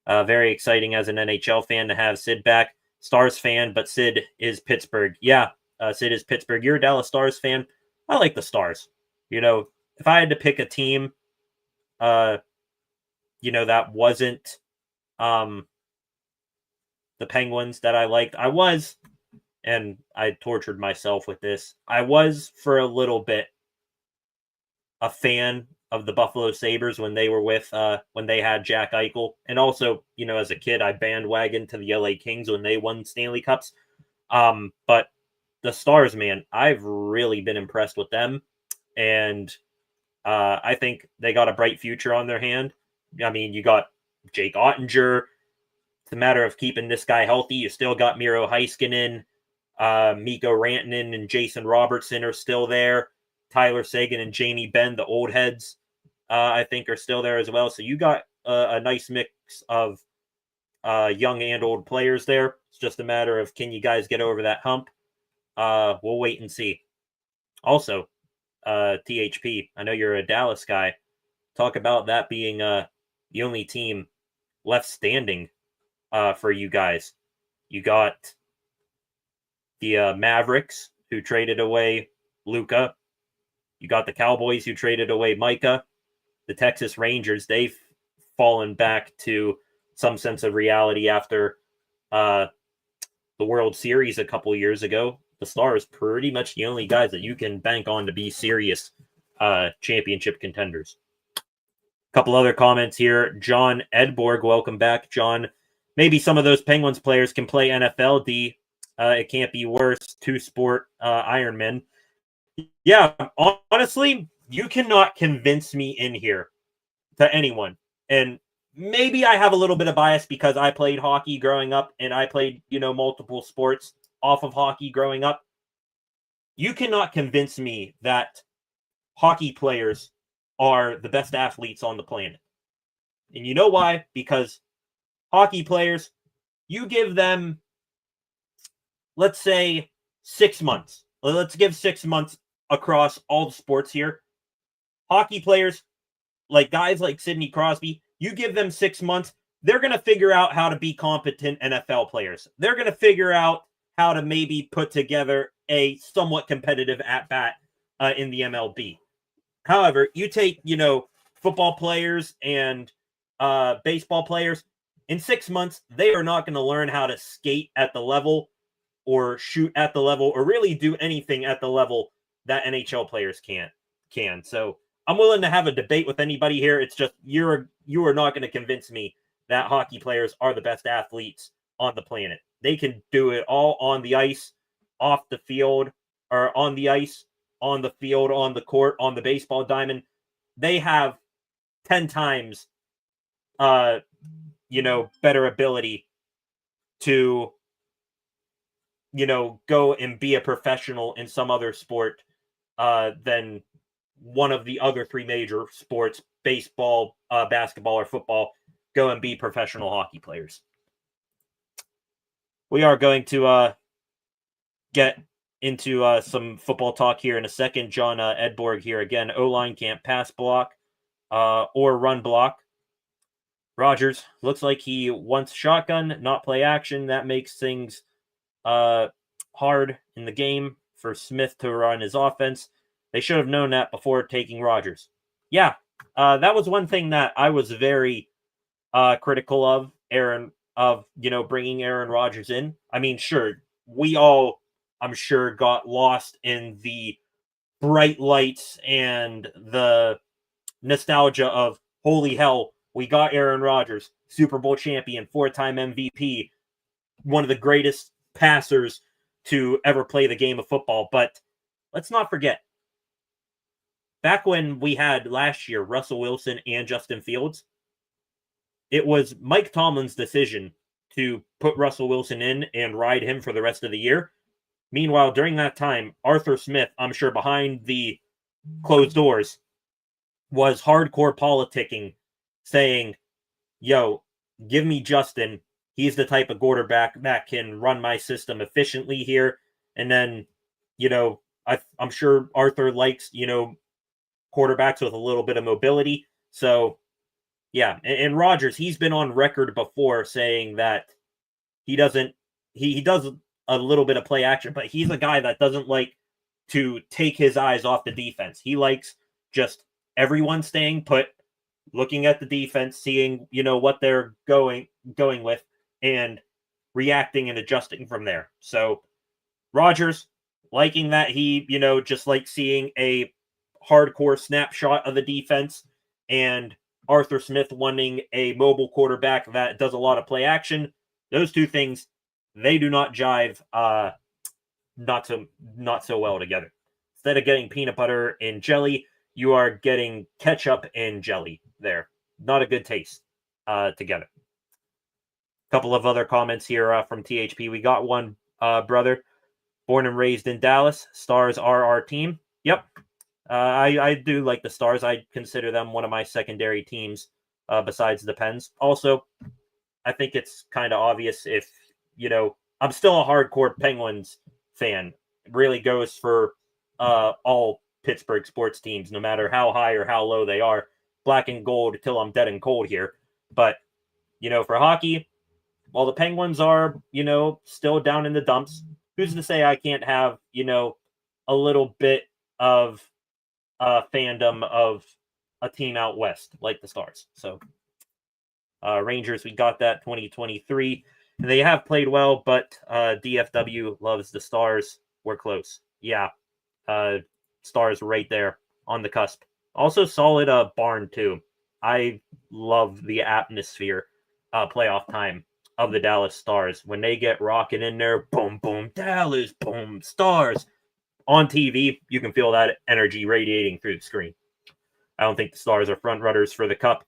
Very exciting as an NHL fan to have Sid back. Stars fan, but Sid is Pittsburgh. Yeah, Sid is Pittsburgh. You're a Dallas Stars fan. I like the Stars. If I had to pick a team that wasn't the Penguins that I liked. And I tortured myself with this, I was for a little bit a fan of the Buffalo Sabres when they were when they had Jack Eichel. And also, as a kid, I bandwagoned to the LA Kings when they won Stanley Cups. But the Stars, man, I've really been impressed with them. And I think they got a bright future on their hand. I mean, you got Jake Ottinger. It's a matter of keeping this guy healthy. You still got Miro Heiskanen, Mikko Rantanen, and Jason Robertson are still there. Tyler Seguin and Jamie Benn, the old heads, I think are still there as well. So you got a nice mix of young and old players there. It's just a matter of, can you guys get over that hump? We'll wait and see. Also, THP, I know you're a Dallas guy. Talk about that being the only team left standing for you guys. You got the Mavericks, who traded away Luka. You got the Cowboys, who traded away Micah. The Texas Rangers, they've fallen back to some sense of reality after the World Series a couple years ago. The Stars, pretty much the only guys that you can bank on to be serious championship contenders. A couple other comments here. John Edborg, welcome back, John. Maybe some of those Penguins players can play NFL, D. It can't be worse. Two-sport Ironman. Yeah, honestly, you cannot convince me in here to anyone. And maybe I have a little bit of bias because I played hockey growing up and I played, multiple sports off of hockey growing up. You cannot convince me that hockey players are the best athletes on the planet. And you know why? Because hockey players, you give them, let's say, 6 months. Let's give 6 months across all the sports here. Hockey players, like guys like Sidney Crosby, you give them 6 months, they're going to figure out how to be competent NFL players. They're going to figure out how to maybe put together a somewhat competitive at-bat in the MLB. However, you take, football players and baseball players, in 6 months, they are not going to learn how to skate at the level or shoot at the level or really do anything at the level that NHL players can. So I'm willing to have a debate with anybody here. It's just you are not going to convince me that hockey players are the best athletes on the planet. They can do it all on the ice, off the field, or on the ice, on the field, on the court, on the baseball diamond. They have 10 times better ability to go and be a professional in some other sport than one of the other three major sports, baseball, basketball, or football, go and be professional hockey players. We are going to get into some football talk here in a second. John Edborg here again. O-line can't pass block or run block. Rodgers looks like he wants shotgun, not play action. That makes things hard in the game for Smith to run his offense. They should have known that before taking Rodgers. Yeah, that was one thing that I was very critical of bringing Aaron Rodgers in. I mean, sure, we all, I'm sure, got lost in the bright lights and the nostalgia of, holy hell, we got Aaron Rodgers, Super Bowl champion, 4-time MVP, one of the greatest passers to ever play the game of football. But let's not forget, back when we had last year Russell Wilson and Justin Fields, it was Mike Tomlin's decision to put Russell Wilson in and ride him for the rest of the year. Meanwhile, during that time, Arthur Smith, I'm sure behind the closed doors, was hardcore politicking, saying, yo, give me Justin. He's the type of quarterback that can run my system efficiently here. And then, I'm sure Arthur likes, quarterbacks with a little bit of mobility. So, yeah. And Rodgers, he's been on record before saying that he does a little bit of play action, but he's a guy that doesn't like to take his eyes off the defense. He likes just everyone staying put, looking at the defense, seeing, what they're going with, and reacting and adjusting from there. So Rodgers, liking that he, just like seeing a hardcore snapshot of the defense, and Arthur Smith wanting a mobile quarterback that does a lot of play action. Those two things, they do not jive not so well together. Instead of getting peanut butter and jelly, you are getting ketchup and jelly there. Not a good taste together. A couple of other comments here from THP. We got one brother, born and raised in Dallas. Stars are our team. Yep. I do like the Stars. I consider them one of my secondary teams besides the Pens. Also, I think it's kind of obvious if, I'm still a hardcore Penguins fan. It really goes for all Pittsburgh sports teams, no matter how high or how low they are. Black and gold till I'm dead and cold here. But, for hockey, while the Penguins are, still down in the dumps, who's to say I can't have, a little bit of fandom of a team out west like the Stars. So Rangers, we got that 2023. They have played well, but DFW loves the Stars. We're close. Yeah. Stars right there on the cusp. Also solid barn too. I love the atmosphere playoff time of the Dallas Stars. When they get rocking in there, boom, boom, Dallas, boom, Stars. On TV, you can feel that energy radiating through the screen. I don't think the Stars are front runners for the Cup,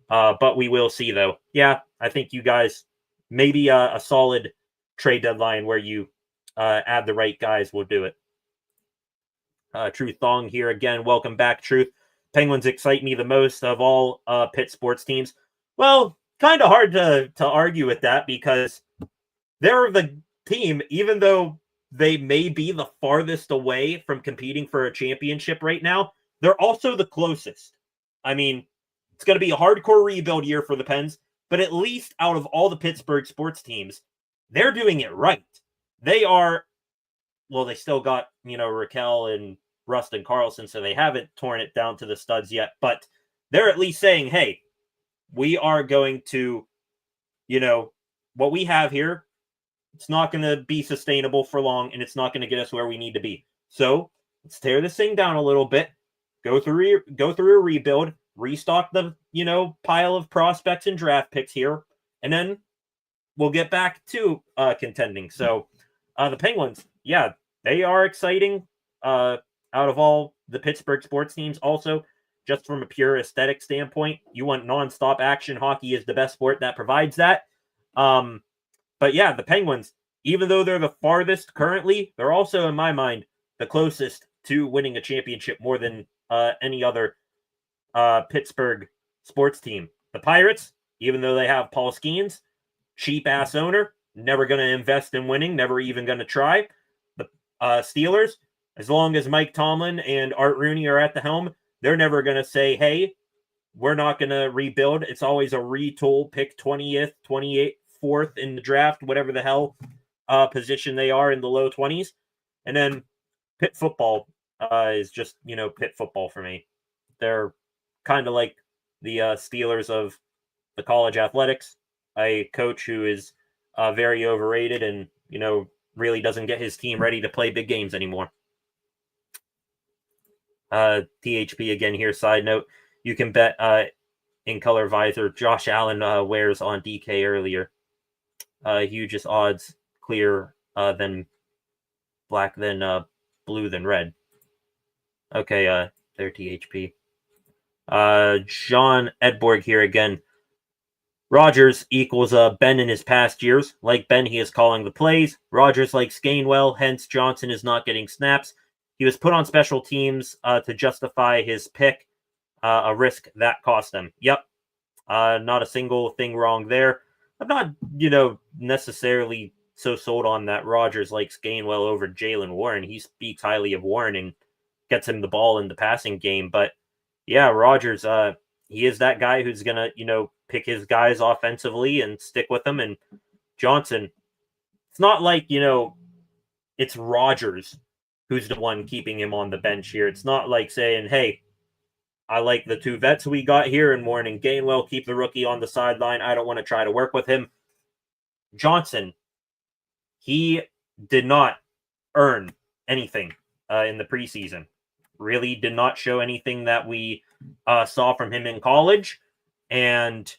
but we will see, though. Yeah, I think you guys, maybe a solid trade deadline where you add the right guys will do it. Truth Thong here again. Welcome back, Truth. Penguins excite me the most of all Pitt sports teams. Well, kind of hard to argue with that because they're the team, even though they may be the farthest away from competing for a championship right now, they're also the closest. I mean, it's going to be a hardcore rebuild year for the Pens, but at least out of all the Pittsburgh sports teams, they're doing it right. They are, well, they still got, Raquel and Rustin Carlson, so they haven't torn it down to the studs yet, but they're at least saying, hey, we are going to, what we have here, it's not going to be sustainable for long, and it's not going to get us where we need to be. So let's tear this thing down a little bit, go through a rebuild, restock the pile of prospects and draft picks here, and then we'll get back to contending. So the Penguins, yeah, they are exciting. Out of all the Pittsburgh sports teams, also just from a pure aesthetic standpoint, you want nonstop action. Hockey is the best sport that provides that. But yeah, the Penguins, even though they're the farthest currently, they're also, in my mind, the closest to winning a championship more than any other Pittsburgh sports team. The Pirates, even though they have Paul Skeens, cheap-ass owner, never going to invest in winning, never even going to try. The Steelers, as long as Mike Tomlin and Art Rooney are at the helm, they're never going to say, hey, we're not going to rebuild. It's always a retool, pick 20th, 28th, 4th in the draft, whatever the hell position they are in the low 20s. And then Pitt football is just, Pitt football for me. They're kind of like the Steelers of the college athletics, a coach who is very overrated and, really doesn't get his team ready to play big games anymore. THP again here, side note, you can bet in color visor Josh Allen wears on DK earlier. Hugest odds clear than black than blue than red. Okay, there THP. John Edborg here again. Rodgers equals Ben in his past years. Like Ben, he is calling the plays. Rodgers likes Gainwell, hence Johnson is not getting snaps. He was put on special teams to justify his pick, a risk that cost them. Yep, not a single thing wrong there. I'm not, necessarily so sold on that Rodgers likes Gainwell over Jalen Warren. He speaks highly of Warren and gets him the ball in the passing game. But yeah, Rodgers, he is that guy who's going to, pick his guys offensively and stick with them. And Johnson, it's not like, it's Rodgers who's the one keeping him on the bench here. It's not like saying, hey, I like the two vets we got here in Warren and Gainwell. Keep the rookie on the sideline. I don't want to try to work with him. Johnson, he did not earn anything in the preseason. Really did not show anything that we saw from him in college. And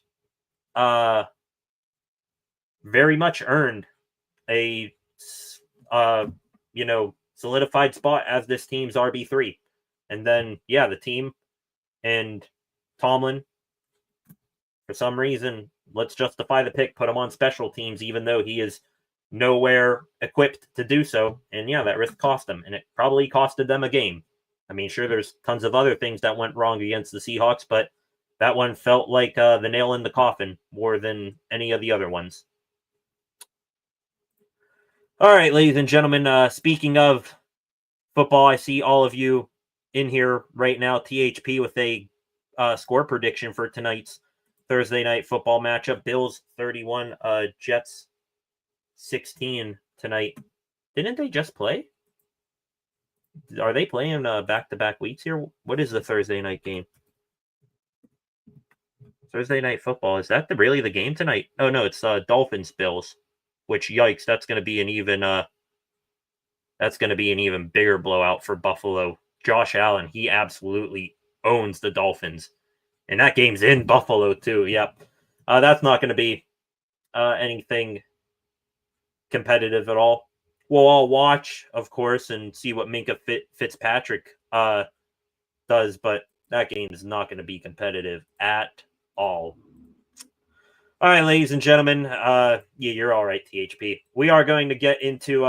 very much earned a solidified spot as this team's RB3. And then, the team and Tomlin, for some reason, let's justify the pick, put him on special teams, even though he is nowhere equipped to do so. And that risk cost them, and it probably costed them a game. I mean, sure, there's tons of other things that went wrong against the Seahawks, but that one felt like the nail in the coffin more than any of the other ones. All right, ladies and gentlemen, speaking of football, I see all of you in here right now, THP, with a score prediction for tonight's Thursday night football matchup. Bills 31, Jets 16 tonight. Didn't they just play? Are they playing back-to-back weeks here? What is the Thursday night game? Thursday night football. Is that really the game tonight? Oh, no, it's Dolphins-Bills. Which, yikes, that's going to be an even bigger blowout for Buffalo. Josh Allen, he absolutely owns the Dolphins. And that game's in Buffalo, too. Yep. That's not going to be anything competitive at all. We'll all watch, of course, and see what Minka Fitzpatrick does, but that game is not going to be competitive at all. All right, ladies and gentlemen, you're all right, THP. We are going to get into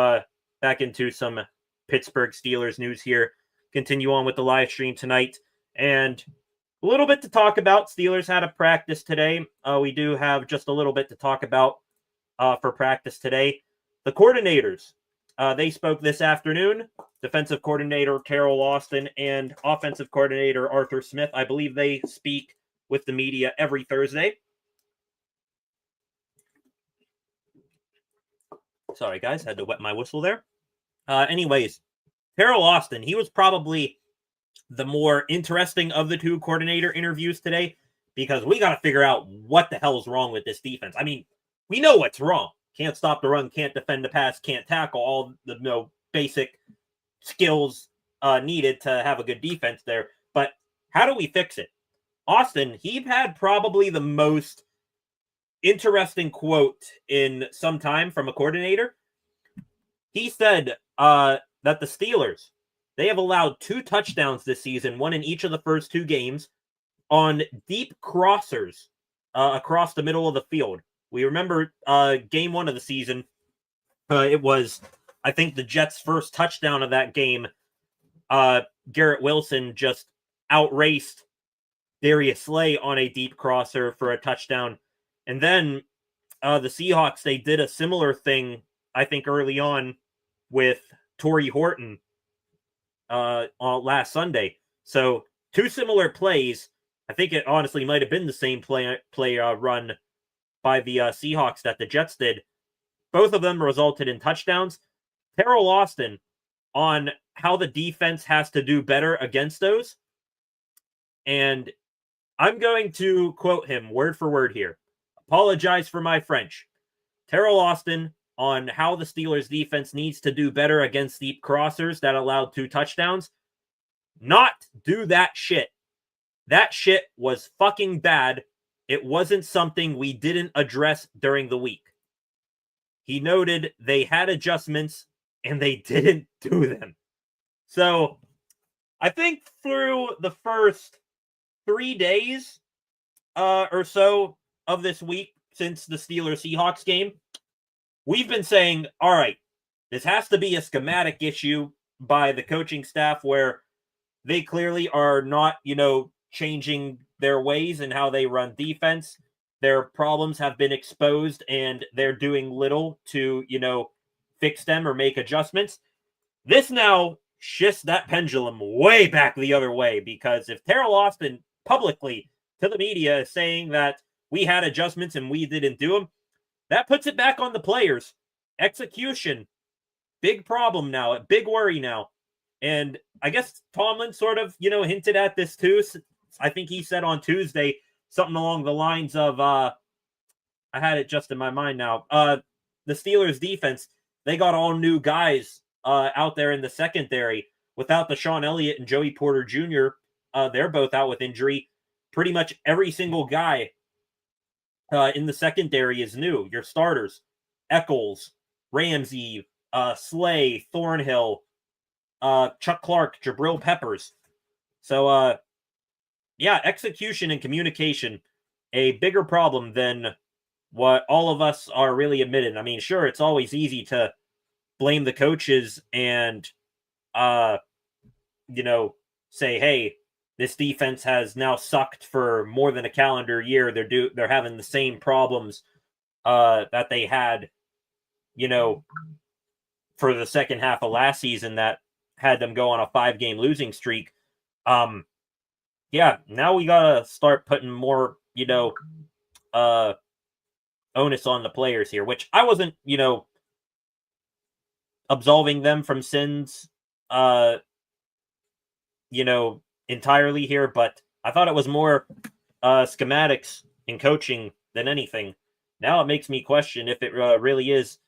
back into some Pittsburgh Steelers news here. Continue on with the live stream tonight, and a little bit to talk about. Steelers had a practice today. We do have just a little bit to talk about for practice today. The coordinators, they spoke this afternoon. Defensive coordinator Carol Austin and offensive coordinator Arthur Smith. I believe they speak with the media every Thursday. Sorry, guys, had to wet my whistle there. Anyways, Carol Austin, he was probably the more interesting of the two coordinator interviews today because we got to figure out what the hell is wrong with this defense. I mean, we know what's wrong. Can't stop the run, can't defend the pass, can't tackle, all the basic skills needed to have a good defense there. But how do we fix it? Austin, he had probably the most interesting quote in some time from a coordinator. He said that the Steelers, they have allowed 2 touchdowns this season, one in each of the first 2 games, on deep crossers across the middle of the field. We remember game 1 of the season. It was, I think, the Jets' first touchdown of that game. Garrett Wilson just outraced Darius Slay on a deep crosser for a touchdown. And then the Seahawks, they did a similar thing, I think, early on with Torrey Horton on last Sunday. So 2 similar plays. I think it honestly might have been the same play run by the Seahawks that the Jets did. Both of them resulted in touchdowns. Carol Austin on how the defense has to do better against those. And I'm going to quote him word for word here. Apologize for my French. Terrell Austin on how the Steelers defense needs to do better against deep crossers that allowed 2 touchdowns. Not do that shit. That shit was fucking bad. It wasn't something we didn't address during the week. He noted they had adjustments and they didn't do them. So I think through the first 3 days or so of this week since the Steelers-Seahawks game, we've been saying, all right, this has to be a schematic issue by the coaching staff where they clearly are not, changing their ways and how they run defense. Their problems have been exposed and they're doing little to, fix them or make adjustments. This now shifts that pendulum way back the other way, because if Terrell Austin publicly to the media is saying that we had adjustments and we didn't do them, that puts it back on the players. Execution, big problem now, big worry now. And I guess Tomlin sort of, hinted at this too, I think he said on Tuesday something along the lines of, I had it just in my mind now. The Steelers defense, they got all new guys out there in the secondary. Without the Sean Elliott and Joey Porter Jr., they're both out with injury. Pretty much every single guy in the secondary is new. Your starters, Eccles, Ramsey, Slay, Thornhill, Chuck Clark, Jabril Peppers. So, yeah, execution and communication, a bigger problem than what all of us are really admitting. I mean, sure, it's always easy to blame the coaches and, say, hey, this defense has now sucked for more than a calendar year. They're having the same problems that they had, for the second half of last season that had them go on a 5-game losing streak. Yeah, now we gotta start putting more, onus on the players here, which I wasn't, absolving them from sins, entirely here, but I thought it was more schematics in coaching than anything. Now it makes me question if it really is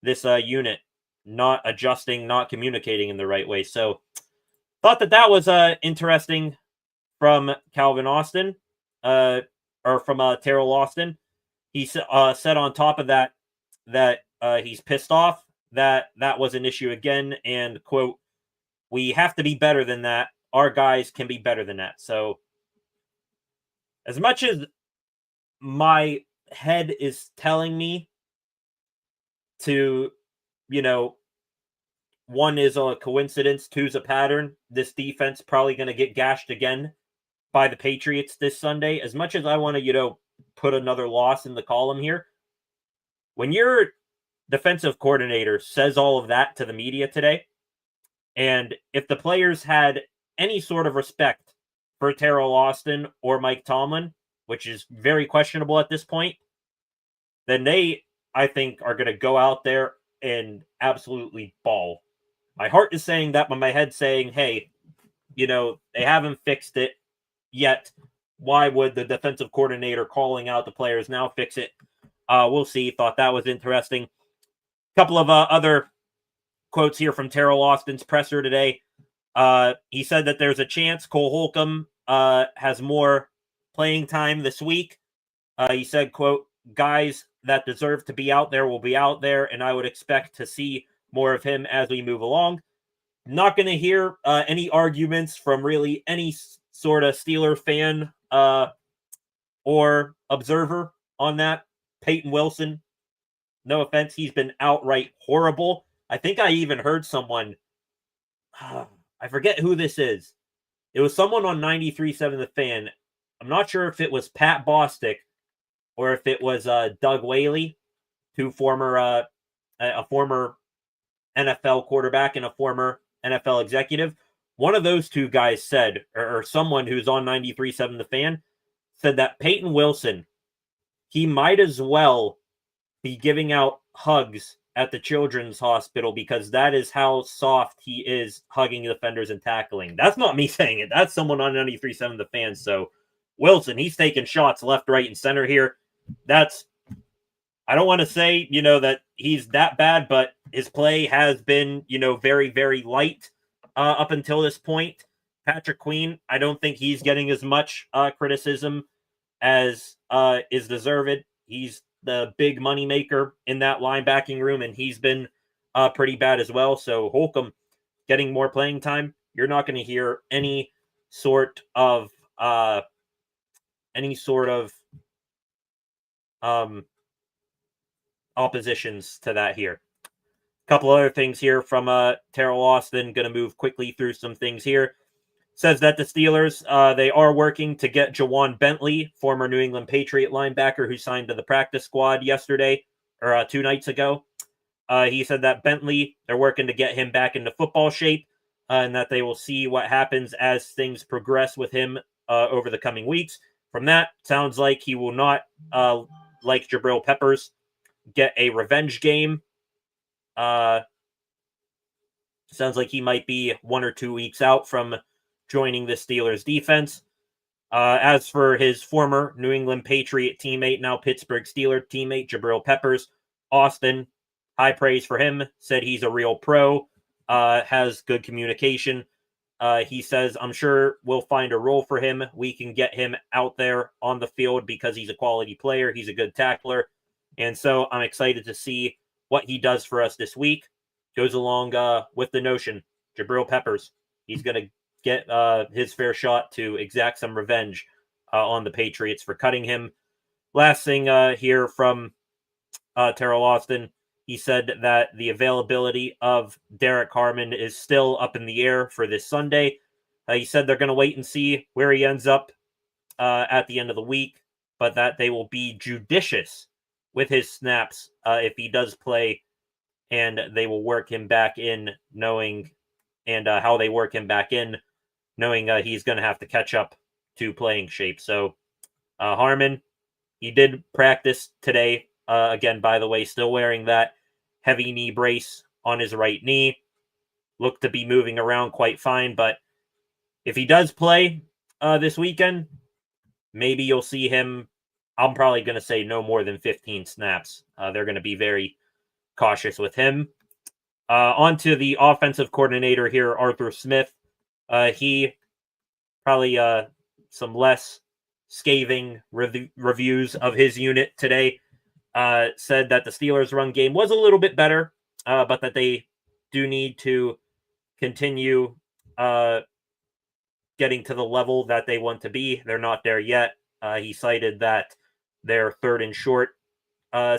this unit not adjusting, not communicating in the right way. So thought that was interesting from Calvin Austin, or from Terrell Austin. He said on top of that he's pissed off that was an issue again, and quote, "We have to be better than that. Our guys can be better than that." So as much as my head is telling me to, one is a coincidence, two's a pattern, this defense probably going to get gashed again by the Patriots this Sunday. As much as I want to, put another loss in the column here, when your defensive coordinator says all of that to the media today, and if the players had any sort of respect for Terrell Austin or Mike Tomlin, which is very questionable at this point, then they, I think, are going to go out there and absolutely ball. My heart is saying that, but my head's saying, hey, they haven't fixed it yet. Why would the defensive coordinator calling out the players now fix it? We'll see. Thought that was interesting. A couple of other quotes here from Terrell Austin's presser today. He said that there's a chance Cole Holcomb has more playing time this week. He said, quote, "Guys that deserve to be out there will be out there, and I would expect to see more of him as we move along." Not going to hear any arguments from really any sort of Steeler fan or observer on that. Peyton Wilson, no offense, he's been outright horrible. I think I even heard someone, I forget who this is. It was someone on 93.7 The Fan. I'm not sure if it was Pat Bostic or if it was Doug Whaley, a former NFL quarterback and a former NFL executive. One of those two guys said, or someone who's on 93.7 The Fan, said that Peyton Wilson, he might as well be giving out hugs at the children's hospital because that is how soft he is hugging defenders and tackling. That's not me saying it. That's someone on 93.7 The Fan. So Wilson, he's taking shots left, right, and center here. I don't want to say, that he's that bad, but his play has been, very, very light up until this point. Patrick Queen, I don't think he's getting as much criticism as is deserved. He's the big money maker in that linebacking room, and he's been pretty bad as well. So Holcomb getting more playing time. You're not going to hear any sort of oppositions to that here. A couple other things here from Terrell Austin. Going to move quickly through some things here. Says that the Steelers, they are working to get Jawan Bentley, former New England Patriot linebacker who signed to the practice squad yesterday, or 2 nights ago. He said that Bentley, they're working to get him back into football shape, and that they will see what happens as things progress with him over the coming weeks. From that, sounds like he will not, like Jabril Peppers, get a revenge game. Sounds like he might be 1 or 2 weeks out from joining the Steelers defense. As for his former New England Patriot teammate, now Pittsburgh Steelers teammate, Jabril Peppers, Austin, high praise for him, said he's a real pro, has good communication. He says, I'm sure we'll find a role for him. We can get him out there on the field because he's a quality player. He's a good tackler. And so I'm excited to see what he does for us this week. Goes along with the notion, Jabril Peppers, he's going to get his fair shot to exact some revenge on the Patriots for cutting him. Last thing here from Terrell Austin, he said that the availability of Derek Harmon is still up in the air for this Sunday. He said they're going to wait and see where he ends up at the end of the week, but that they will be judicious with his snaps if he does play, and they will work him back in knowing, and how they work him back in, knowing he's going to have to catch up to playing shape. So Harmon, he did practice today. Again, by the way, still wearing that heavy knee brace on his right knee. Looked to be moving around quite fine, but if he does play this weekend, maybe you'll see him. I'm probably going to say no more than 15 snaps. They're going to be very cautious with him. On to the offensive coordinator here, Arthur Smith. He probably some less scathing reviews of his unit today. Said that the Steelers' run game was a little bit better, but that they do need to continue getting to the level that they want to be. They're not there yet. He cited that their third and short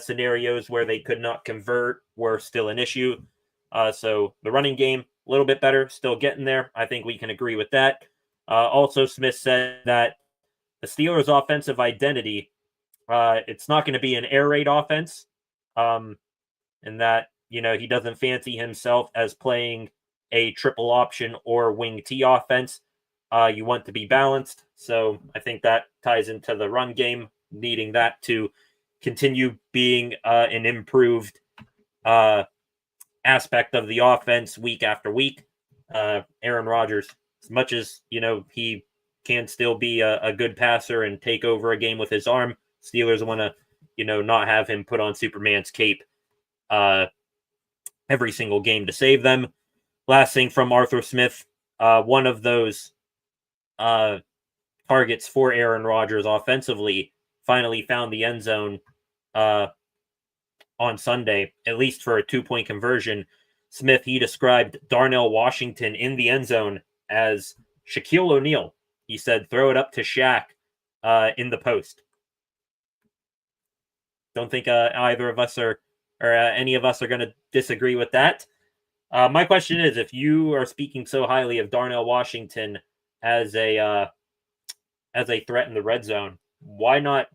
scenarios where they could not convert were still an issue. So the running game, a little bit better, still getting there. I think we can agree with that. Also, Smith said that the Steelers' offensive identity, it's not going to be an air raid offense, and that, he doesn't fancy himself as playing a triple option or wing T offense. You want to be balanced. So I think that ties into the run game, needing that to continue being an improved aspect of the offense week after week. Aaron Rodgers, as much as, he can still be a good passer and take over a game with his arm, Steelers want to, not have him put on Superman's cape every single game to save them. Last thing from Arthur Smith, one of those targets for Aaron Rodgers offensively finally found the end zone on Sunday, at least for a 2-point conversion. Smith, he described Darnell Washington in the end zone as Shaquille O'Neal. He said, throw it up to Shaq in the post. Don't think either of us or any of us are going to disagree with that. My question is, if you are speaking so highly of Darnell Washington as a threat in the red zone, why not,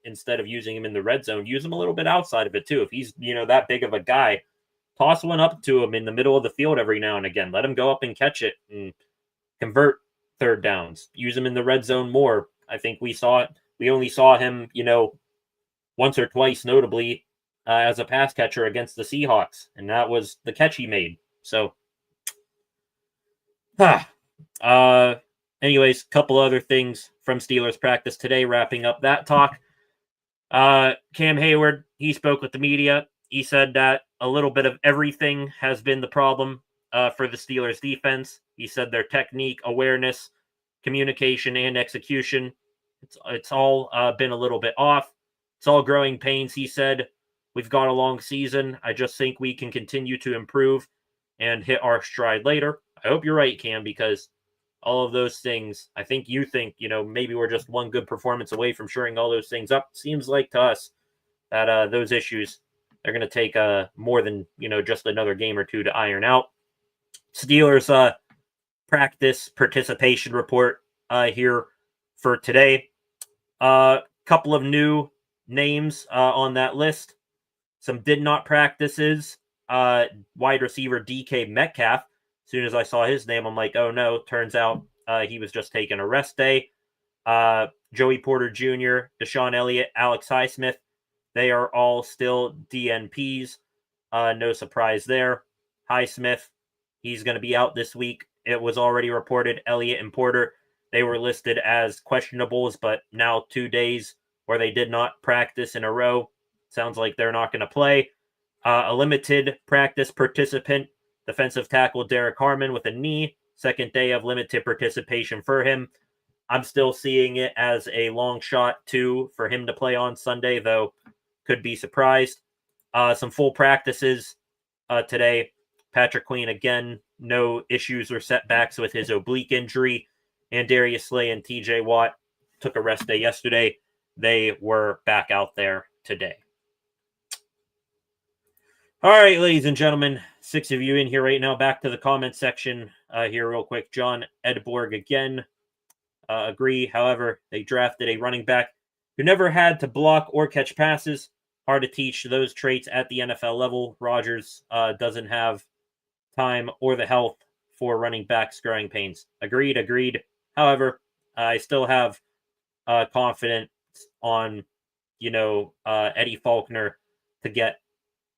instead of using him in the red zone, use him a little bit outside of it too? If he's, that big of a guy, toss one up to him in the middle of the field every now and again. Let him go up and catch it and convert third downs. Use him in the red zone more. I think we only saw him, once or twice, notably, as a pass catcher against the Seahawks, and that was the catch he made. So, anyways, couple other things from Steelers practice today, wrapping up that talk. Cam Hayward, he spoke with the media. He said that a little bit of everything has been the problem for the Steelers defense. He said their technique, awareness, communication, and execution, it's all been a little bit off. It's all growing pains, he said. We've got a long season. I just think we can continue to improve and hit our stride later. I hope you're right, Cam, because all of those things, I think you think, maybe we're just one good performance away from shoring all those things up. Seems like to us that those issues are going to take more than, just another game or two to iron out. Steelers practice participation report here for today. Couple of new names on that list. Some did not practices. Wide receiver DK Metcalf. As soon as I saw his name, I'm like, oh no. Turns out he was just taking a rest day. Joey Porter Jr., Deshaun Elliott, Alex Highsmith, they are all still DNPs. No surprise there. Highsmith, he's going to be out this week. It was already reported Elliott and Porter, They were listed as questionables, but now 2 days where they did not practice in a row. Sounds like they're not going to play. A limited practice participant, defensive tackle Derek Harmon with a knee. Second day of limited participation for him. I'm still seeing it as a long shot, too, for him to play on Sunday, though could be surprised. Some full practices today. Patrick Queen, again, no issues or setbacks with his oblique injury. And Darius Slay and TJ Watt took a rest day yesterday. They were back out there today. All right, ladies and gentlemen, 6 of you in here right now. Back to the comment section here real quick. John Edborg again. Agree. However, they drafted a running back who never had to block or catch passes. Hard to teach those traits at the NFL level. Rodgers doesn't have time or the health for running backs growing pains. Agreed. However, I still have confidence on, Eddie Faulkner to get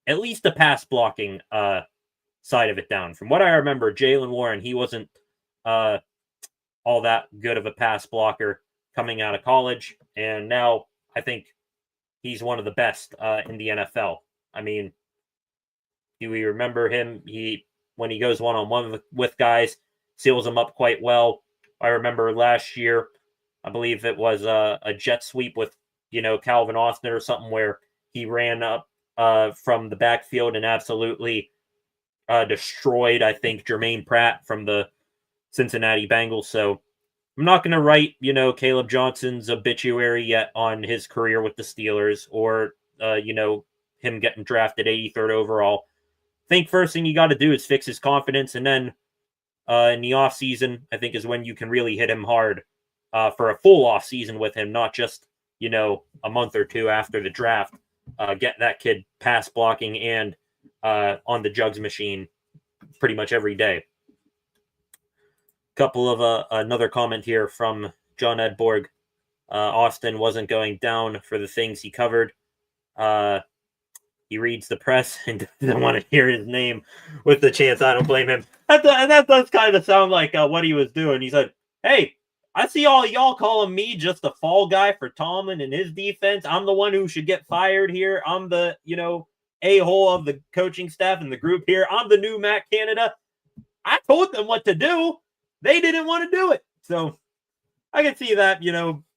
at least the pass blocking side of it down. From what I remember, Jaylen Warren, he wasn't all that good of a pass blocker coming out of college. And now I think he's one of the best in the NFL. I mean, do we remember him? When he goes one-on-one with guys, seals them up quite well. I remember last year, I believe it was a jet sweep with, Calvin Austin or something where he ran up from the backfield and absolutely destroyed, I think, Jermaine Pratt from the Cincinnati Bengals. So I'm not going to write, Caleb Johnson's obituary yet on his career with the Steelers or, him getting drafted 83rd overall. I think first thing you got to do is fix his confidence. And then in the offseason, I think is when you can really hit him hard for a full offseason with him, not just, a month or two after the draft. Get that kid pass blocking and on the jugs machine pretty much every day. Couple of another comment here from John Edborg. Austin wasn't going down for the things he covered. He reads the press and doesn't want to hear his name with the chance. I don't blame him. And that does kind of sound like what he was doing. He said, hey, I see all y'all calling me just a fall guy for Tomlin and his defense. I'm the one who should get fired here. I'm the, a-hole of the coaching staff and the group here. I'm the new Matt Canada. I told them what to do. They didn't want to do it. So I can see that,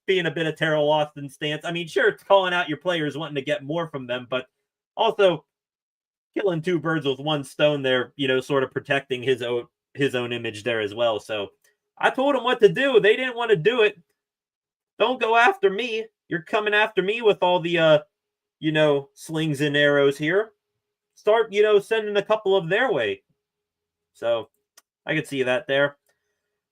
being a bit of Terrell Austin's stance. I mean, sure, it's calling out your players wanting to get more from them, but also killing 2 birds with 1 stone there, sort of protecting his own image there as well. So I told them what to do. They didn't want to do it. Don't go after me. You're coming after me with all the, slings and arrows here. Start, sending a couple of their way. So I could see that there.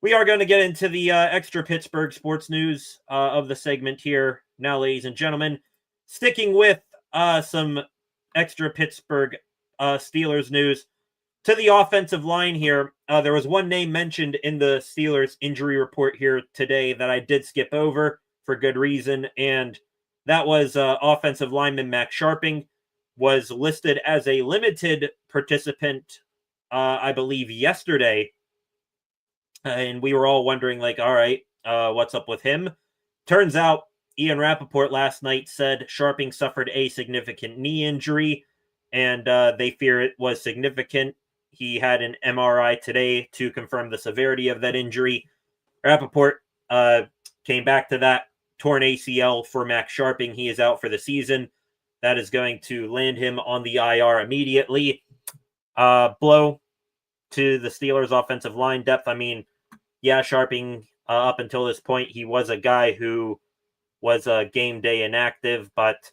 We are going to get into the extra Pittsburgh sports news of the segment here now, ladies and gentlemen. Sticking with some extra Pittsburgh Steelers news. To the offensive line here, there was one name mentioned in the Steelers injury report here today that I did skip over for good reason, and that was offensive lineman Max Sharping was listed as a limited participant, I believe, yesterday. And we were all wondering, all right, what's up with him? Turns out, Ian Rappaport last night said Sharping suffered a significant knee injury, and they fear it was significant. He had an MRI today to confirm the severity of that injury. Rappaport came back to that torn ACL for Max Sharping. He is out for the season. That is going to land him on the IR immediately. Blow to the Steelers' offensive line depth. I mean, yeah, Sharping, up until this point, he was a guy who was game day inactive, but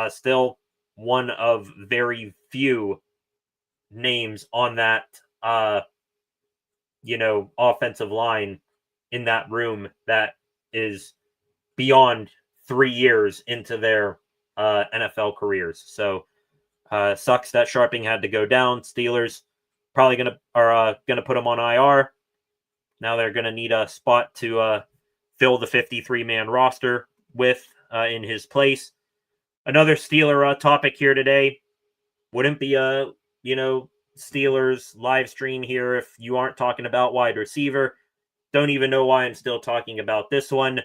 still one of very few names on that, offensive line in that room that is beyond 3 years into their NFL careers. So sucks that Sharping had to go down. Steelers probably gonna put him on IR. Now they're gonna need a spot to fill the 53-man roster with in his place. Another Steeler topic here today. Wouldn't be a Steelers live stream here if you aren't talking about wide receiver. don't even know why I'm still talking about this one.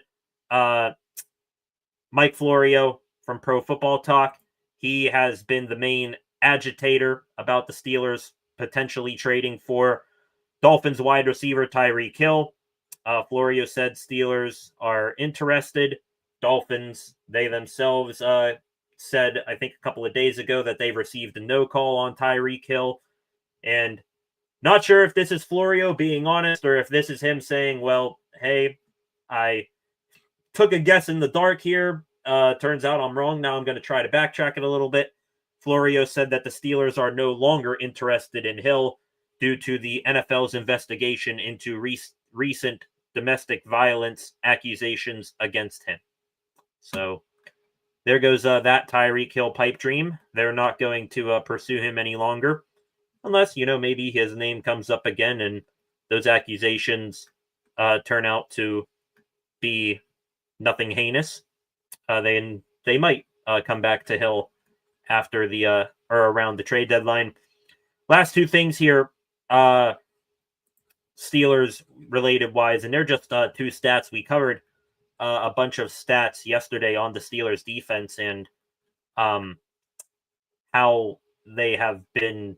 Mike Florio from Pro Football Talk, he has been the main agitator about the Steelers potentially trading for Dolphins wide receiver Tyreek Hill. Florio said Steelers are interested. Dolphins, they themselves said, I think a couple of days ago, that they've received a no call on Tyreek Hill. And not sure if this is Florio being honest or if this is him saying, well, hey, I took a guess in the dark here. Turns out I'm wrong. Now I'm going to try to backtrack it a little bit. Florio said that the Steelers are no longer interested in Hill due to the NFL's investigation into recent domestic violence accusations against him. So there goes that Tyreek Hill pipe dream. They're not going to pursue him any longer. Unless, maybe his name comes up again and those accusations turn out to be nothing heinous. They might come back to Hill after the or around the trade deadline. Last two things here, Steelers related wise, and they're just two stats. We covered a bunch of stats yesterday on the Steelers defense and how they have been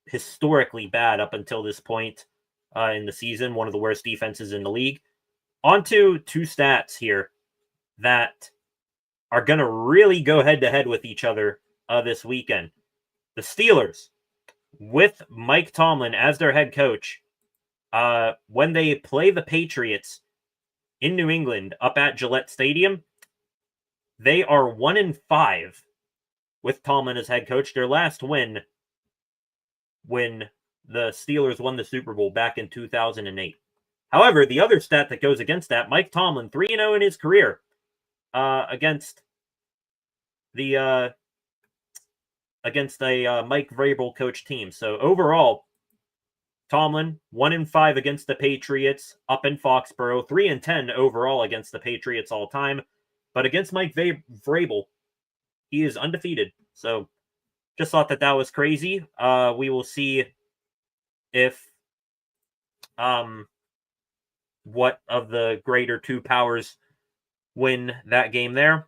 historically bad up until this point in the season, one of the worst defenses in the league. On to two stats here that are going to really go head-to-head with each other this weekend. The Steelers, with Mike Tomlin as their head coach, when they play the Patriots in New England up at Gillette Stadium, they are 1-5 with Tomlin as head coach. Their last win when the Steelers won the Super Bowl back in 2008. However, the other stat that goes against that, Mike Tomlin, 3-0 in his career against a Mike Vrabel coach team. So overall, Tomlin 1-5 against the Patriots up in Foxborough, 3-10 overall against the Patriots all time. But against Mike Vrabel, he is undefeated. So just thought that was crazy. We will see if what of the greater two powers win that game there.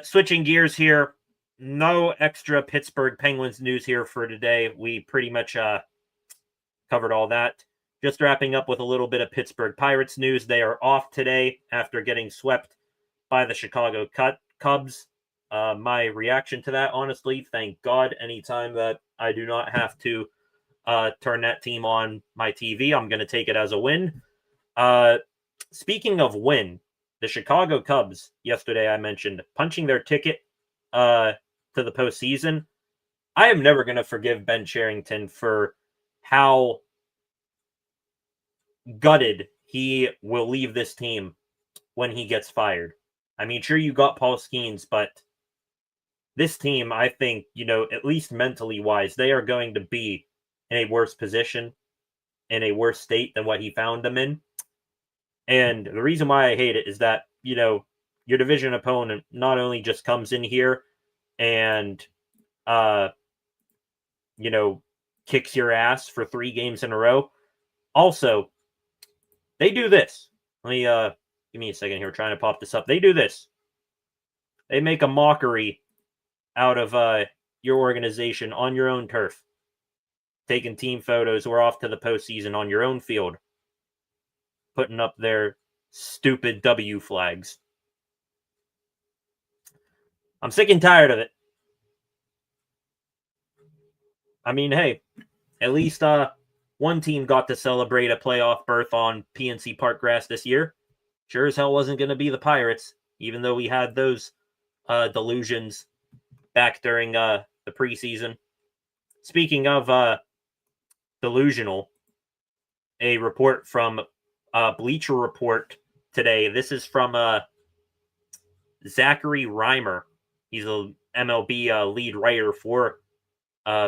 Switching gears here, no extra Pittsburgh Penguins news here for today. We pretty much covered all that. Just wrapping up with a little bit of Pittsburgh Pirates news. They are off today after getting swept by the Chicago Cubs. My reaction to that, honestly, thank God, anytime that I do not have to turn that team on my TV, I'm going to take it as a win. Speaking of win, the Chicago Cubs yesterday, I mentioned, punching their ticket to the postseason. I am never going to forgive Ben Cherington for how gutted he will leave this team when he gets fired. I mean, sure, you got Paul Skeens, but this team, I think, at least mentally wise, they are going to be in a worse position, in a worse state than what he found them in. And the reason why I hate it is that, your division opponent not only just comes in here and, kicks your ass for 3 games in a row. Also, they do this. Let me, give me a second here, trying to pop this up. They do this. They make a mockery out of your organization on your own turf. Taking team photos. We're off to the postseason on your own field. Putting up their stupid W flags. I'm sick and tired of it. I mean, hey, at least one team got to celebrate a playoff berth on PNC Park grass this year. Sure as hell wasn't going to be the Pirates, even though we had those delusions back during the preseason. Speaking of delusional, a report from Bleacher Report today. This is from Zachary Reimer. He's a MLB lead writer for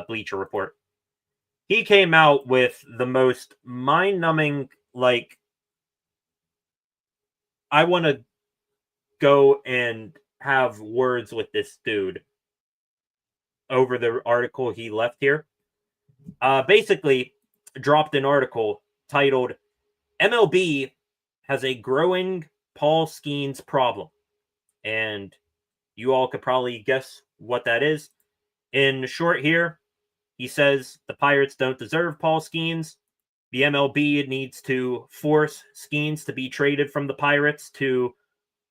Bleacher Report. He came out with the most mind-numbing, I want to go and have words with this dude over the article he left here. Basically, dropped an article titled, MLB has a growing Paul Skeens problem, and you all could probably guess what that is. In short here, he says the Pirates don't deserve Paul Skeens. The MLB needs to force Skeens to be traded from the Pirates to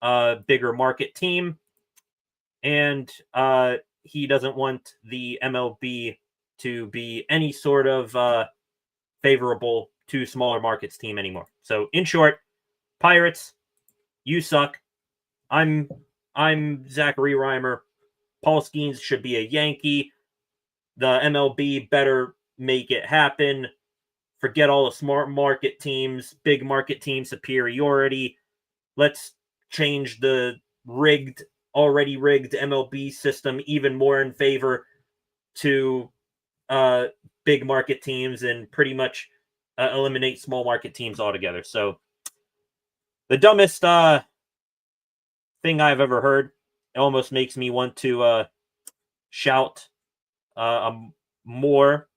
a bigger market team. And he doesn't want the MLB to be any sort of favorable to smaller markets team anymore. So in short, Pirates, you suck. I'm Zachary Reimer. Paul Skeens should be a Yankee. The MLB better make it happen. Forget all the smart market teams, big market team superiority. Let's change the already rigged MLB system even more in favor to big market teams and pretty much eliminate small market teams altogether. So the dumbest thing I've ever heard. It almost makes me want to shout more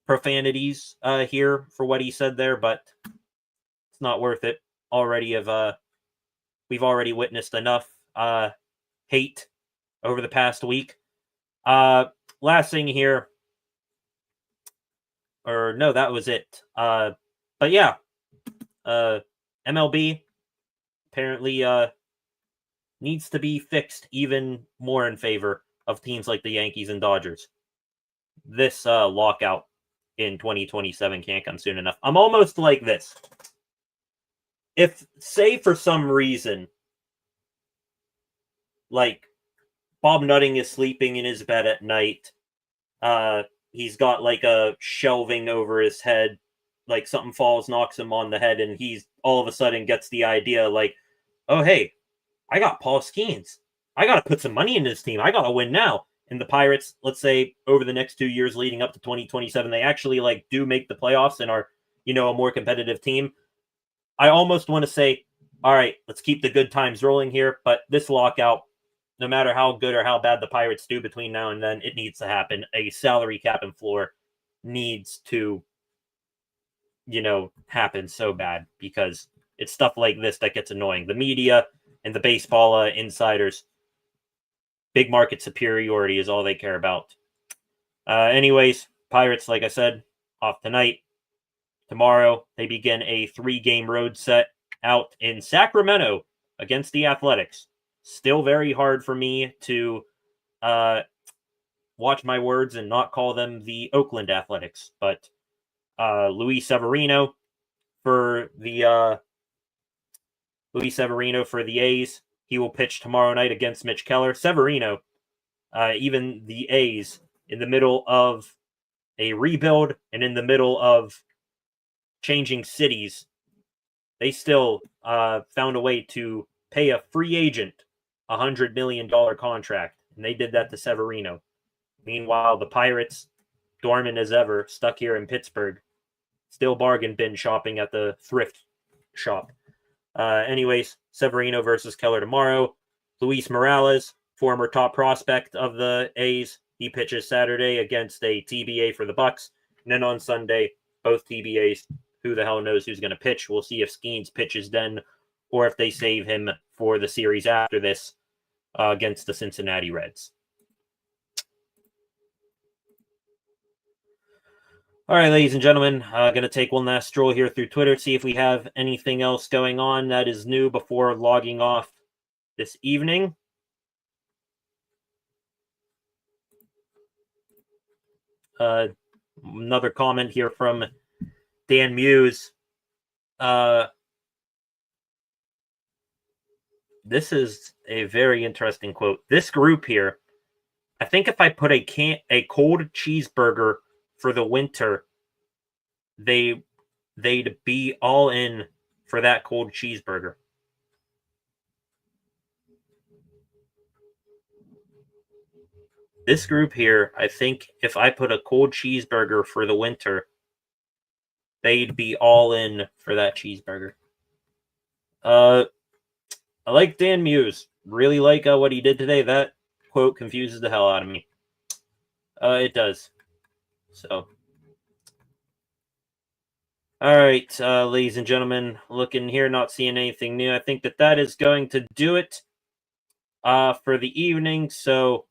profanities here for what he said there, but it's not worth it. We've already witnessed enough hate over the past week. Last thing here, or no, that was it. But yeah, MLB apparently needs to be fixed even more in favor of teams like the Yankees and Dodgers. This lockout in 2027 can't come soon enough. I'm almost like this. If, say, for some reason, like, Bob Nutting is sleeping in his bed at night, he's got, like, a shelving over his head, like, something falls, knocks him on the head, and he's all of a sudden gets the idea, like, oh, hey, I got Paul Skeens. I got to put some money in this team. I got to win now. And the Pirates, let's say, over the next 2 years leading up to 2027, they actually, like, do make the playoffs and are, a more competitive team. I almost want to say, all right, let's keep the good times rolling here. But this lockout, no matter how good or how bad the Pirates do between now and then, it needs to happen. A salary cap and floor needs to, happen so bad because it's stuff like this that gets annoying. The media and the baseball insiders, big market superiority is all they care about. Anyways, Pirates, like I said, off tonight. Tomorrow, they begin a 3-game road set out in Sacramento against the Athletics. Still very hard for me to watch my words and not call them the Oakland Athletics. But Luis Severino for the A's. He will pitch tomorrow night against Mitch Keller. Severino, even the A's, in the middle of a rebuild and in the middle of changing cities, they still found a way to pay a free agent $100 million contract, and they did that to Severino. Meanwhile, the Pirates, dormant as ever, stuck here in Pittsburgh, still bargain bin shopping at the thrift shop. Anyways, Severino versus Keller tomorrow. Luis Morales, former top prospect of the A's, he pitches Saturday against a TBA for the Bucks. And then on Sunday, both TBAs. Who the hell knows who's going to pitch? We'll see if Skeens pitches then, or if they save him for the series after this against the Cincinnati Reds. All right, ladies and gentlemen, going to take one last stroll here through Twitter, see if we have anything else going on that is new before logging off this evening. Another comment here from Dan Muse. This is a very interesting quote. This group here, I think if I put a cold cheeseburger for the winter, they'd be all in for that cold cheeseburger. This group here, I think if I put a cold cheeseburger for the winter, they'd be all in for that cheeseburger. I like Dan Muse. Really like what he did today. That quote confuses the hell out of me. It does. So, All right, ladies and gentlemen, looking here, not seeing anything new. I think that is going to do it for the evening. So,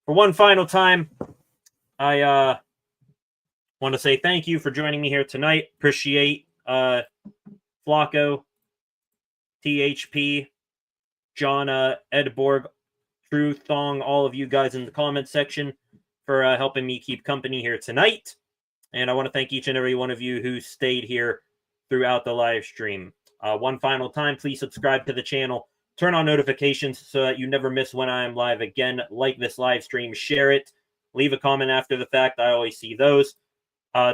for one final time, I want to say thank you for joining me here tonight. Appreciate Flacco, THP, John Edborg, True Thong, all of you guys in the comment section for helping me keep company here tonight. And I want to thank each and every one of you who stayed here throughout the live stream. One final time, please subscribe to the channel. Turn on notifications so that you never miss when I am live again. Like this live stream, share it, leave a comment after the fact. I always see those.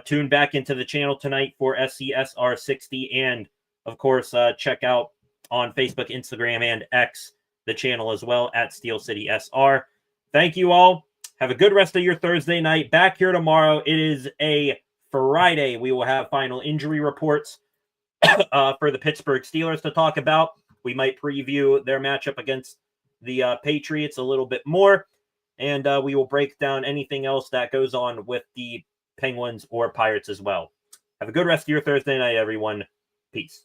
Tune back into the channel tonight for SCSR60. And, of course, check out on Facebook, Instagram, and X the channel as well at Steel City SR. Thank you all. Have a good rest of your Thursday night. Back here tomorrow. It is a Friday. We will have final injury reports for the Pittsburgh Steelers to talk about. We might preview their matchup against the Patriots a little bit more. And we will break down anything else that goes on with the Penguins or Pirates as well. Have a good rest of your Thursday night, everyone. Peace.